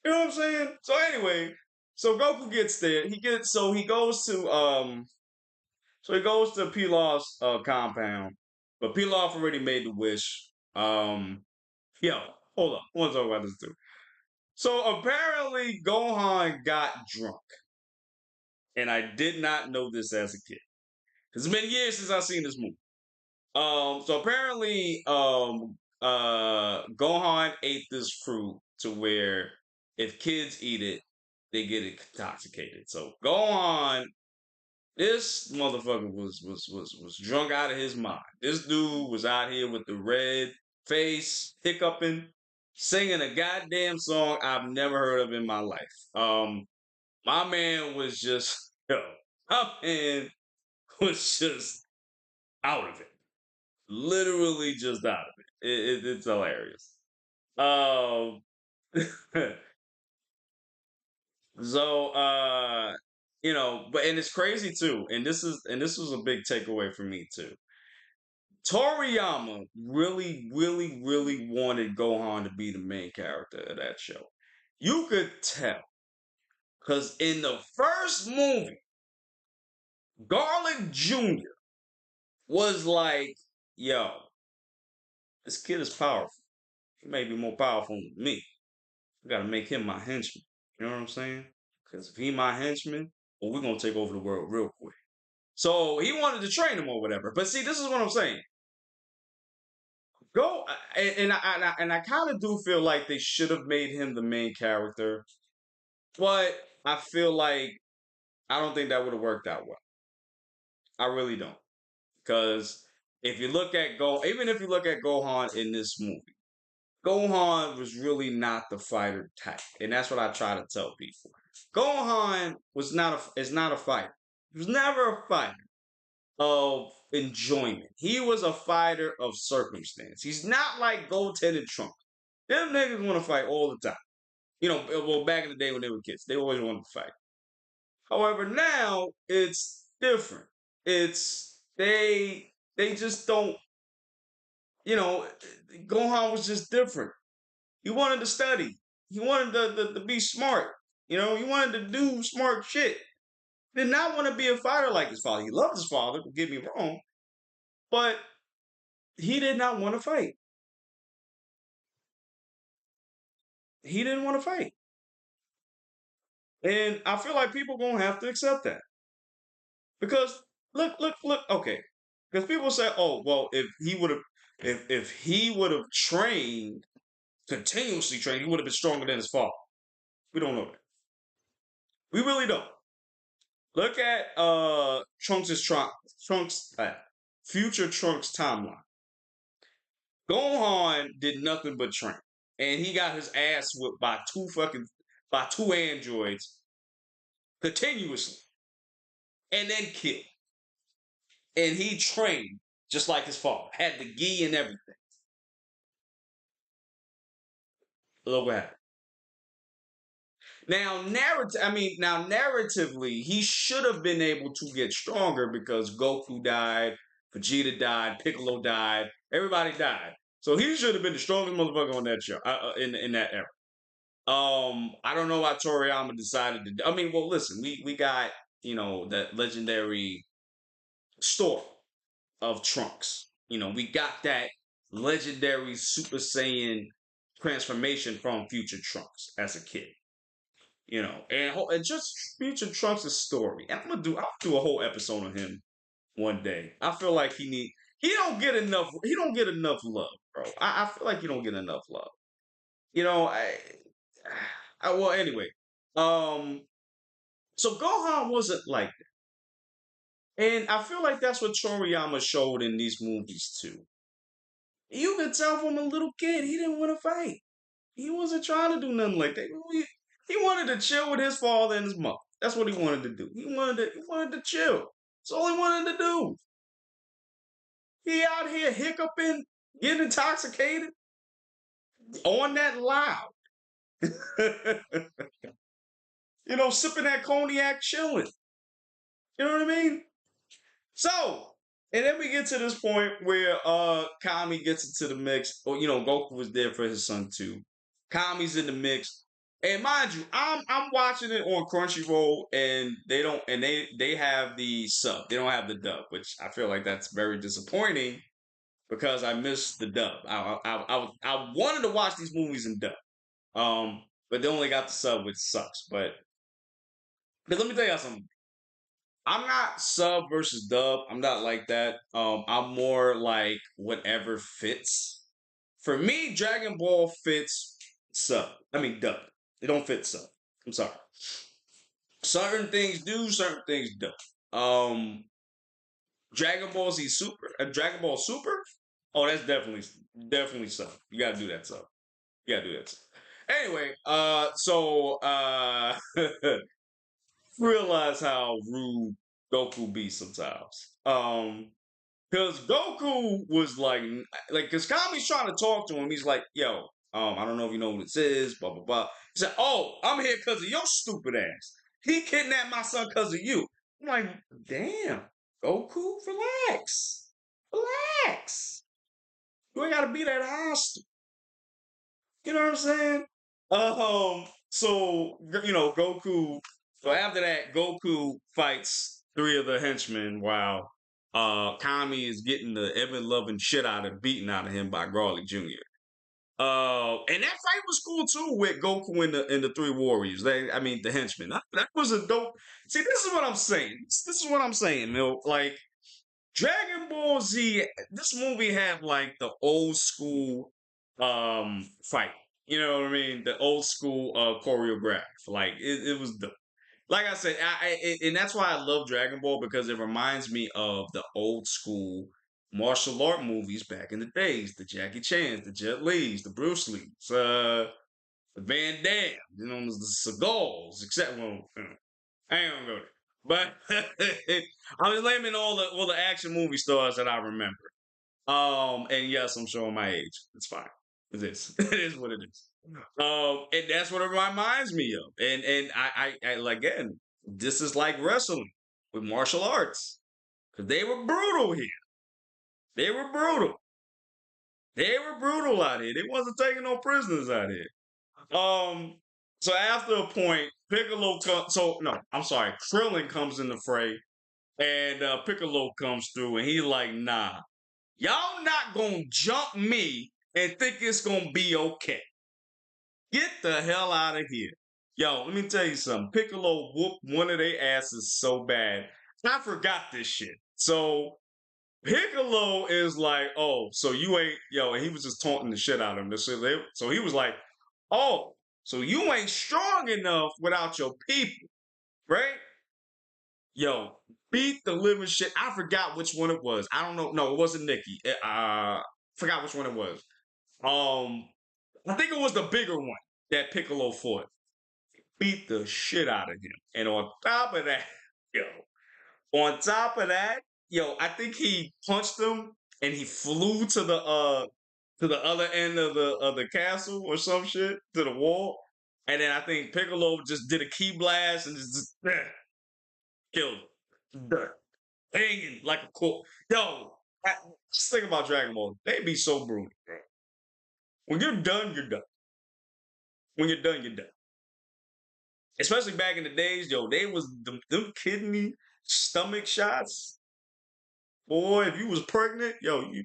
You know what I'm saying? So anyway, so Goku gets there. He goes to Pilaf's compound, but Pilaf already made the wish. Yo, hold on. I want to talk about this too. So apparently Gohan got drunk, and I did not know this as a kid. It's been years since I've seen this movie. So apparently, Gohan ate this fruit to where if kids eat it, they get intoxicated. So Gohan, this motherfucker was drunk out of his mind. This dude was out here with the red face, hiccuping, singing a goddamn song I've never heard of in my life. My man was just my man was just out of it, literally just out of it. It's hilarious. Um, so but and it's crazy too. And this was a big takeaway for me too. Toriyama really, really, really wanted Gohan to be the main character of that show. You could tell because in the first movie, Garlic Jr. was like, "Yo, this kid is powerful. He may be more powerful than me. I gotta make him my henchman." You know what I'm saying? Because if he my henchman, well, we're gonna take over the world real quick. So he wanted to train him or whatever. But see, this is what I'm saying. Go and I kind of do feel like they should have made him the main character, but I feel like I don't think that would have worked out well. I really don't, because if you look at even if you look at Gohan in this movie, Gohan was really not the fighter type, and that's what I try to tell people. Gohan is not a fighter. He was never a fighter of enjoyment. He was a fighter of circumstance. He's not like Goten and Trunks. Them niggas want to fight all the time. Well, back in the day when they were kids, they always wanted to fight. However, now it's different. It's they just don't. You know, Gohan was just different. He wanted to study. He wanted to be smart. He wanted to do smart shit. He did not want to be a fighter like his father. He loved his father, don't get me wrong, but he did not want to fight. He didn't want to fight. And I feel like people gonna have to accept that. Because look, okay. Because people say, oh, well, if he would have trained, continuously trained, he would have been stronger than his father. We don't know that. We really don't. Look at Trunks future Trunks timeline. Gohan did nothing but train. And he got his ass whipped by two androids continuously. And then killed. And he trained just like his father. Had the gi and everything. Look what happened. Now narratively, he should have been able to get stronger because Goku died, Vegeta died, Piccolo died, everybody died. So he should have been the strongest motherfucker on that show in that era. I don't know why Toriyama decided to. Well, listen, we got that legendary story of Trunks. We got that legendary Super Saiyan transformation from future Trunks as a kid. And just future Trunks' story. And I'll do a whole episode on him one day. I feel like he don't get enough love, bro. I feel like he don't get enough love. You know, well anyway. So Gohan wasn't like that. And I feel like that's what Toriyama showed in these movies too. You could tell from a little kid he didn't want to fight. He wasn't trying to do nothing like that. He wanted to chill with his father and his mother. That's what he wanted to do. He wanted to chill. That's all he wanted to do. He out here hiccuping, getting intoxicated on that loud. Sipping that cognac, chilling. You know what I mean? So, and then we get to this point where Kami gets into the mix. Or Goku was there for his son too. Kami's in the mix. And mind you, I'm watching it on Crunchyroll, and they have the sub. They don't have the dub, which I feel like that's very disappointing because I missed the dub. I wanted to watch these movies in dub, but they only got the sub, which sucks. But let me tell you something. I'm not sub versus dub. I'm not like that. I'm more like whatever fits. For me, Dragon Ball fits sub. I mean dub. It don't fit sub. I'm sorry. Certain things do, certain things don't. Dragon Ball Z Super, Dragon Ball Super. Oh, that's definitely sub. You gotta do that sub. You gotta do that sub. Anyway, realize how rude Goku be sometimes. Because Goku was because Kami's trying to talk to him. He's like, yo, I don't know if you know what this is, blah, blah, blah. He said, oh, I'm here because of your stupid ass. He kidnapped my son because of you. I'm like, damn, Goku, relax. Relax. You ain't got to be that hostile. You know what I'm saying? Goku. So after that, Goku fights three of the henchmen while Kami is getting the ever loving shit out of beaten out of him by Garlic Jr. And that fight was cool too with Goku and the three warriors. The henchmen. That was a dope. See, this is what I'm saying. This is what I'm saying, Mill. Like Dragon Ball Z, this movie had like the old school fight. You know what I mean? The old school choreograph. Like it was the like I said, and that's why I love Dragon Ball because it reminds me of the old school martial art movies back in the days. The Jackie Chan's, the Jet Li's, the Bruce Lee's, the Van Damme, the Seagulls, except I ain't gonna go there. But I was naming all the action movie stars that I remember. And yes, I'm showing my age. It's fine. It is. It is what it is. And that's what it reminds me of. And again, this is like wrestling with martial arts because they were brutal here. They were brutal. They were brutal out here. They wasn't taking no prisoners out here. Um, so after a point, Piccolo comes. So no, I'm sorry. Krillin comes in the fray, and Piccolo comes through, and he's like, "Nah, y'all not gonna jump me and think it's gonna be okay. Get the hell out of here." Yo, let me tell you something. Piccolo whooped one of their asses so bad. I forgot this shit. So Piccolo is like, oh, so you ain't, yo, and he was just taunting the shit out of him. So he was like, oh, so you ain't strong enough without your people, right? Yo, beat the living shit. I forgot which one it was. I don't know. No, it wasn't Nikki. Forgot which one it was. Um, I think it was the bigger one that Piccolo fought. Beat the shit out of him. And on top of that, yo, on top of that, yo, I think he punched him and he flew to the other end of the castle or some shit to the wall. And then I think Piccolo just did a key blast and just killed him. Hanging like a corpse. Yo, just think about Dragon Ball. They be so brutal, bro. When you're done, you're done. When you're done, you're done. Especially back in the days, yo, they was them kidney stomach shots. Boy, if you was pregnant, yo, you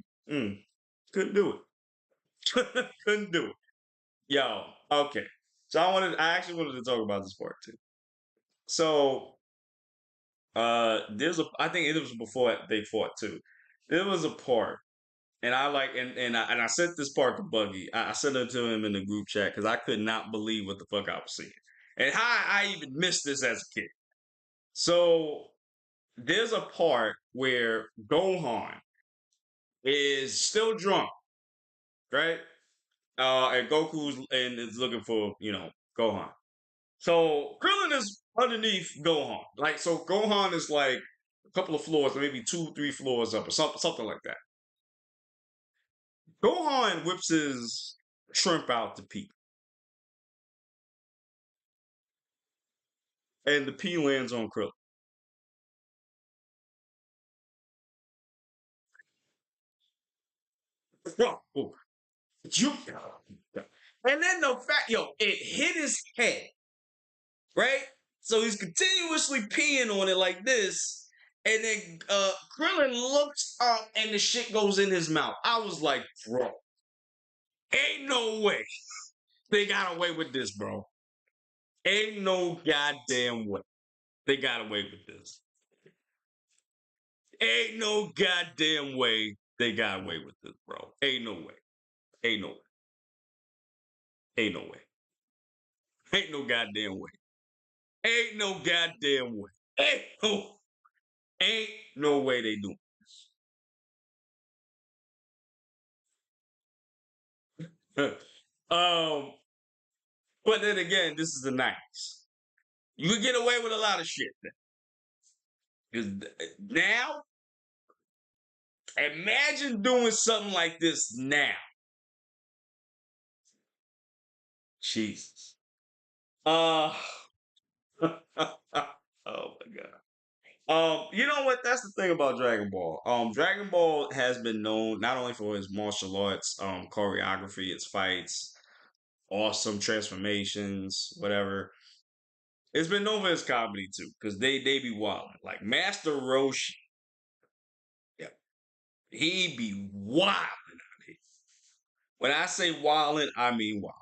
couldn't do it. Couldn't do it. Yo, okay. So I actually wanted to talk about this part too. So I think it was before they fought too. There was a part, and I like and I sent this part to Buggy. I sent it to him in the group chat because I could not believe what the fuck I was seeing. And how I even missed this as a kid. So there's a part where Gohan is still drunk, right? and Goku's and is looking for Gohan. So Krillin is underneath Gohan. Like so, Gohan is like a couple of floors, maybe 2, 3 floors up, or something like that. Gohan whips his shrimp out to Pete, and the P lands on Krillin. Oh, you, and then the fact, it hit his head, right? So he's continuously peeing on it like this, and then Krillin looks up, and the shit goes in his mouth. I was like, bro, ain't no way they got away with this, bro. Ain't no goddamn way they got away with this. Ain't no goddamn way they got away with this, bro. Ain't no way. Ain't no way. Ain't no way. Ain't no goddamn way. Ain't no goddamn way. Ain't no way they doing this. But then again, this is the 90s. You could get away with a lot of shit. Because now, imagine doing something like this now. Jesus. Uh oh my god. You know what? That's the thing about Dragon Ball. Dragon Ball has been known not only for its martial arts, choreography, its fights, awesome transformations, whatever. It's been known for its comedy too, because they be wild. Like Master Roshi, yeah, he be wild. When I say wildin', I mean wild.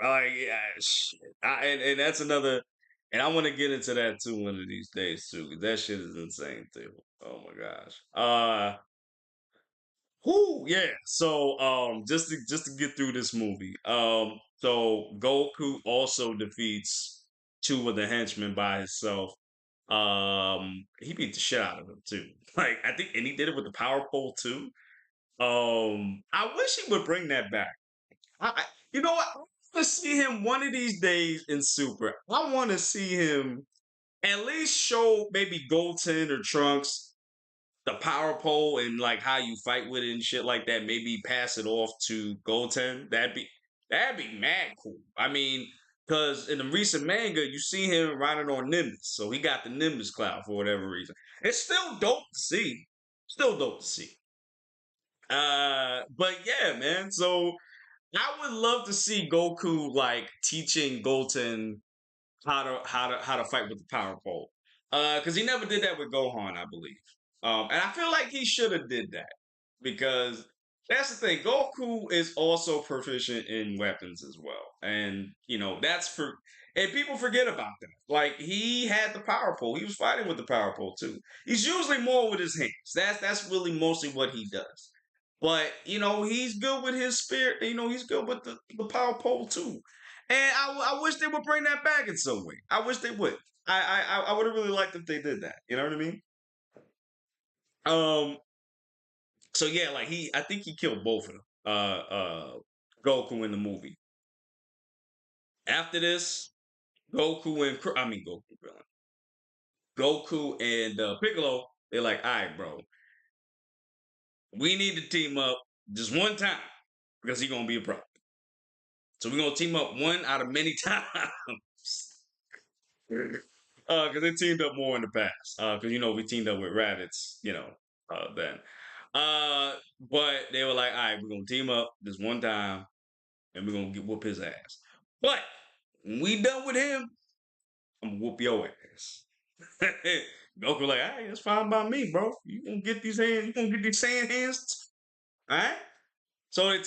Like yeah, shit. And that's another. And I want to get into that too one of these days too, because that shit is insane too. Oh my gosh. Whoo, yeah. So just to get through this movie. So Goku also defeats two of the henchmen by himself. He beat the shit out of him too. Like I think and he did it with the power pole too. I wish he would bring that back. You know what? I want to see him one of these days in Super. I want to see him at least show maybe Goten or Trunks the power pole and like how you fight with it and shit like that. Maybe pass it off to Goten. That'd be mad cool. I mean, because in the recent manga, you see him riding on Nimbus, so he got the Nimbus cloud for whatever reason. It's still dope to see. Still dope to see. But yeah, man. So I would love to see Goku like teaching Goten how to fight with the power pole. Because he never did that with Gohan, I believe. And I feel like he should have did that because that's the thing. Goku is also proficient in weapons as well, and that's for and people forget about that. Like he had the power pole. He was fighting with the power pole too. He's usually more with his hands. That's really mostly what he does. But he's good with his spirit. He's good with the power pole too. And I wish they would bring that back in some way. I wish they would. I would have really liked if they did that. You know what I mean? Um. So yeah, like I think he killed both of them. Goku in the movie. After this, I mean Goku and Piccolo. They're like, all right, bro, we need to team up just one time because he's gonna be a problem. So we're gonna team up one out of many times. Because they teamed up more in the past. Because we teamed up with Raditz, then. But they were like, all right, we're gonna team up this one time, and we're gonna whoop his ass. But when we done with him, I'm gonna whoop your ass. Goku like, all right, that's fine by me, bro. You gonna get these hands? You gonna get these sand hands? All right. So they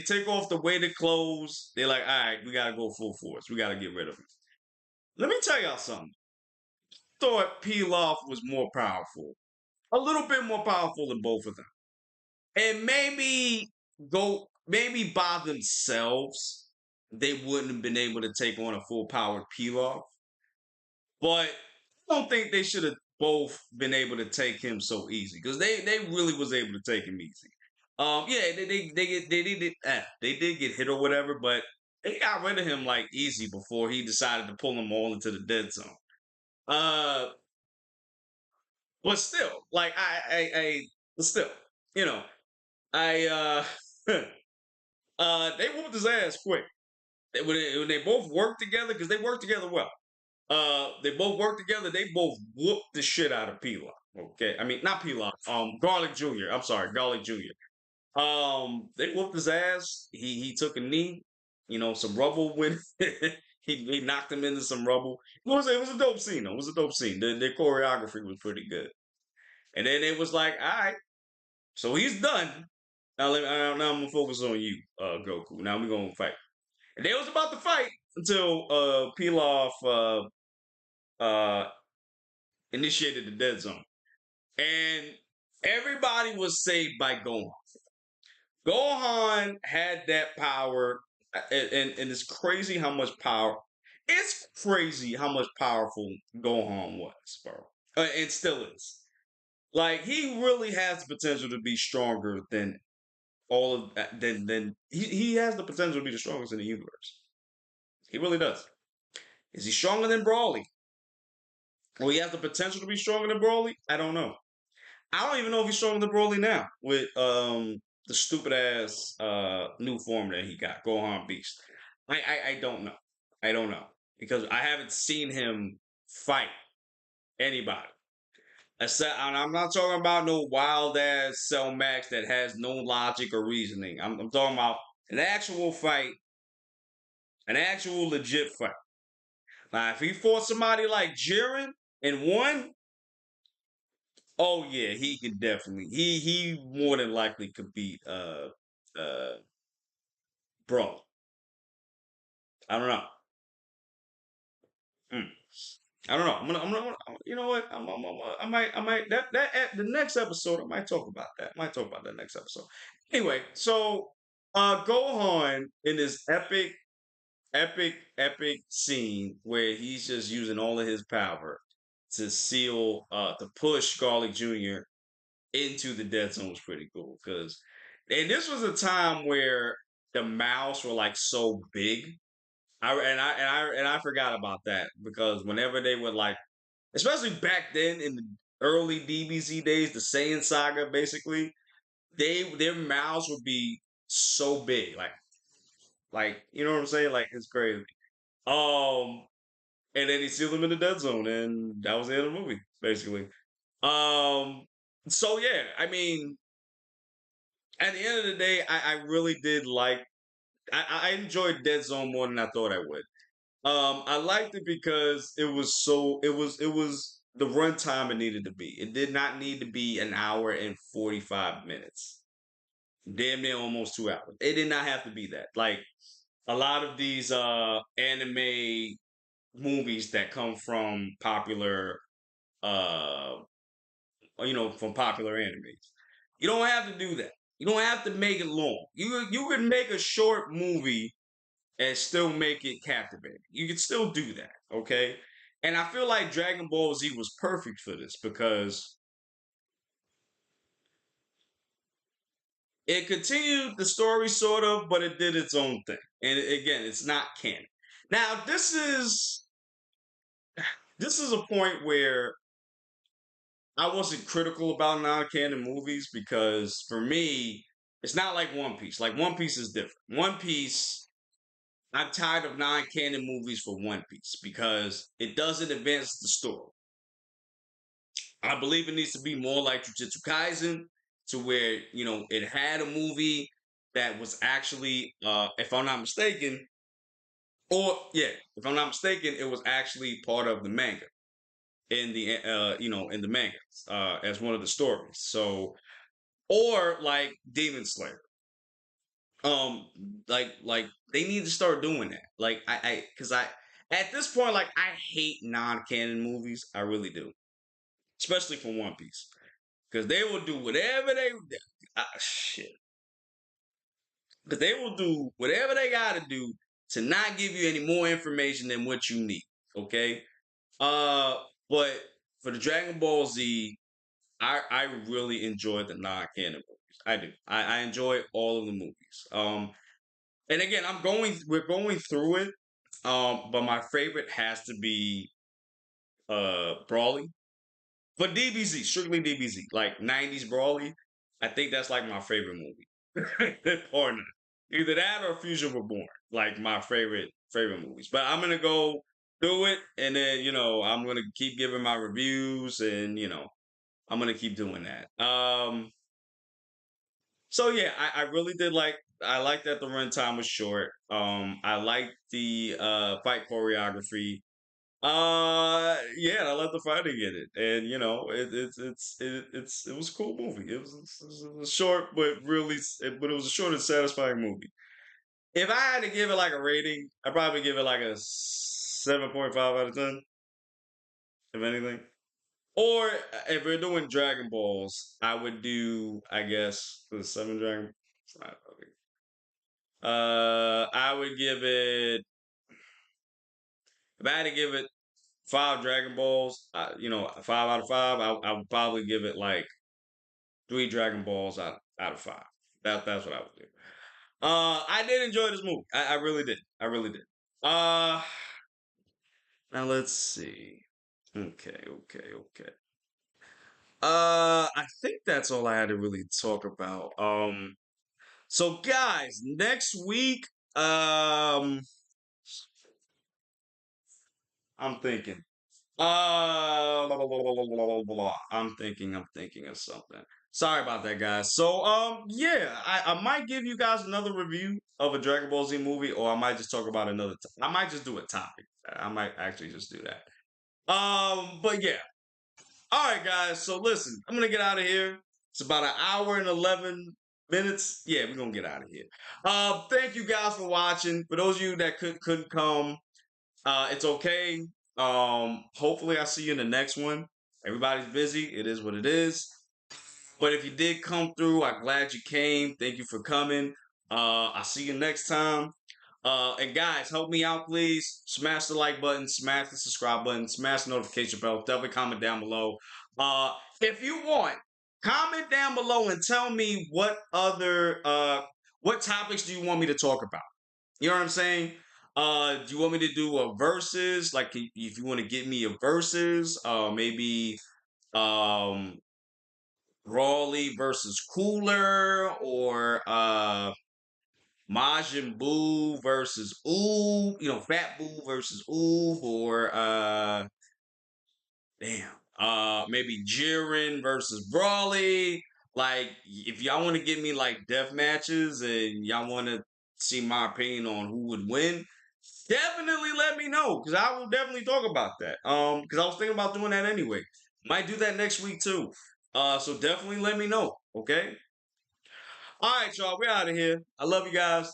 take off the weighted clothes. They're like, all right, we gotta go full force. We gotta get rid of him. Let me tell y'all something. Thought Pilaf was more powerful, a little bit more powerful than both of them, and maybe by themselves they wouldn't have been able to take on a full powered Pilaf, but I don't think they should have both been able to take him so easy because they really was able to take him easy. Yeah, they did get hit or whatever, but they got rid of him like easy before he decided to pull them all into the dead zone. Uh, but still, like but still, you know, I they whooped his ass quick. When they both worked together, because they worked together well. They both worked together. They both whooped the shit out of Pilaf. Okay, I mean not Pilaf. Garlic Jr. I'm sorry, Garlic Jr. They whooped his ass. He took a knee. You know, some rubble went. He knocked him into some rubble. It was a dope scene though. It was a dope scene. The choreography was pretty good. And then it was like, all right, so he's done. Now I'm gonna focus on you, Goku. Now we're gonna fight. And they was about to fight until Pilaf initiated the dead zone. And everybody was saved by Gohan. Gohan had that power, and it's crazy how much power. It's crazy how much powerful Gohan was, bro, and still is. Like he really has the potential to be stronger than all of than he has the potential to be the strongest in the universe. He really does. Is he stronger than Broly? Well, he has the potential to be stronger than Broly. I don't know. I don't even know if he's stronger than Broly now with the stupid ass new form that he got, Gohan Beast. I don't know. I don't know. Because I haven't seen him fight anybody. And I'm not talking about no wild ass Cell Max that has no logic or reasoning. I'm talking about an actual fight, an actual legit fight. Now, if he fought somebody like Jiren and won, oh yeah, he could definitely. He more than likely could beat uh bro. I don't know. Hmm. I don't know. You know what? I might that at the next episode. I might talk about that. I might talk about that next episode. Anyway, so Gohan in this epic scene where he's just using all of his power to seal to push Garlic Jr. into the dead zone was pretty cool because and this was a time where the mouths were like so big. I forgot about that because whenever they would like, especially back then in the early DBZ days, the Saiyan saga, basically, their mouths would be so big, like you know what I'm saying? Like it's crazy. Um, and then he sealed them in the dead zone, and that was the end of the movie, basically. Um, so yeah, I mean, at the end of the day, I really did like. I enjoyed Dead Zone more than I thought I would. I liked it because it was the runtime it needed to be. It did not need to be an hour and 45 minutes. Damn near almost 2 hours. It did not have to be that. Like a lot of these anime movies that come from popular uh from popular animes. You don't have to do that. You don't have to make it long. You can make a short movie and still make it captivating. You can still do that, okay? And I feel like Dragon Ball Z was perfect for this because it continued the story sort of, but it did its own thing. And again, it's not canon. Now, this is a point where I wasn't critical about non-canon movies because for me, it's not like One Piece. Like One Piece is different. One Piece I'm tired of non-canon movies for One Piece because it doesn't advance the story. I believe it needs to be more like Jujutsu Kaisen, to where it had a movie that was actually, if I'm not mistaken, or yeah, if I'm not mistaken, it was actually part of the manga in the manga as one of the stories. So, or like Demon Slayer, like they need to start doing that. Like because I at this point, like I hate non-canon movies. I really do, especially for One Piece. Because they will do whatever shit. Because they will do whatever they got to do to not give you any more information than what you need. Okay. Uh, but for the Dragon Ball Z, I really enjoyed the non-canon movies. I do. I enjoy all of the movies. And again, we're going through it. But my favorite has to be Brawly. But DBZ, strictly DBZ, like 90s Brawly. I think that's like my favorite movie. Or not. Either that or Fusion Reborn, like my favorite movies. But I'm gonna go do it, and then I'm gonna keep giving my reviews, and I'm gonna keep doing that. So yeah, I really did like. I like that the runtime was short. I like the fight choreography. Yeah, I love the fighting in it, and it was a cool movie. It was short, but but it was a short and satisfying movie. If I had to give it like a rating, I'd probably give it like a 7.5 out of 10, if anything. Or if we're doing Dragon Balls, I would do, I guess, the seven Dragon. I would give it. If I had to give it five Dragon Balls, 5 out of 5. I would probably give it like 3 Dragon Balls out of 5. That's what I would do. I did enjoy this movie. I really did. I really did. Uh, Now let's see. Okay, okay, okay. I think that's all I had to really talk about. So guys, next week, I'm thinking. I'm thinking of something. Sorry about that, guys. So, yeah, I might give you guys another review of a Dragon Ball Z movie, or I might just talk about another. I might just do a topic. I might actually just do that. But yeah. All right, guys. So listen, I'm gonna get out of here. It's about an hour and 11 minutes. Yeah, we're gonna get out of here. Thank you guys for watching. For those of you that couldn't come, it's okay. Hopefully I see you in the next one. Everybody's busy. It is what it is. But if you did come through, I'm glad you came. Thank you for coming. I'll see you next time. And guys, help me out, please. Smash the like button, smash the subscribe button, smash the notification bell. Definitely comment down below. If you want, comment down below and tell me what topics do you want me to talk about? You know what I'm saying? Do you want me to do a versus? Like, if you want to get me a versus, maybe um Brawly versus Cooler, or Majin Buu versus Oob, Fat Buu versus Oob, or damn, maybe Jiren versus Brawly. Like, if y'all want to give me like death matches and y'all want to see my opinion on who would win, definitely let me know, because I will definitely talk about that. Because I was thinking about doing that anyway. Might do that next week too. So definitely let me know. Okay. All right, y'all. We're out of here. I love you guys.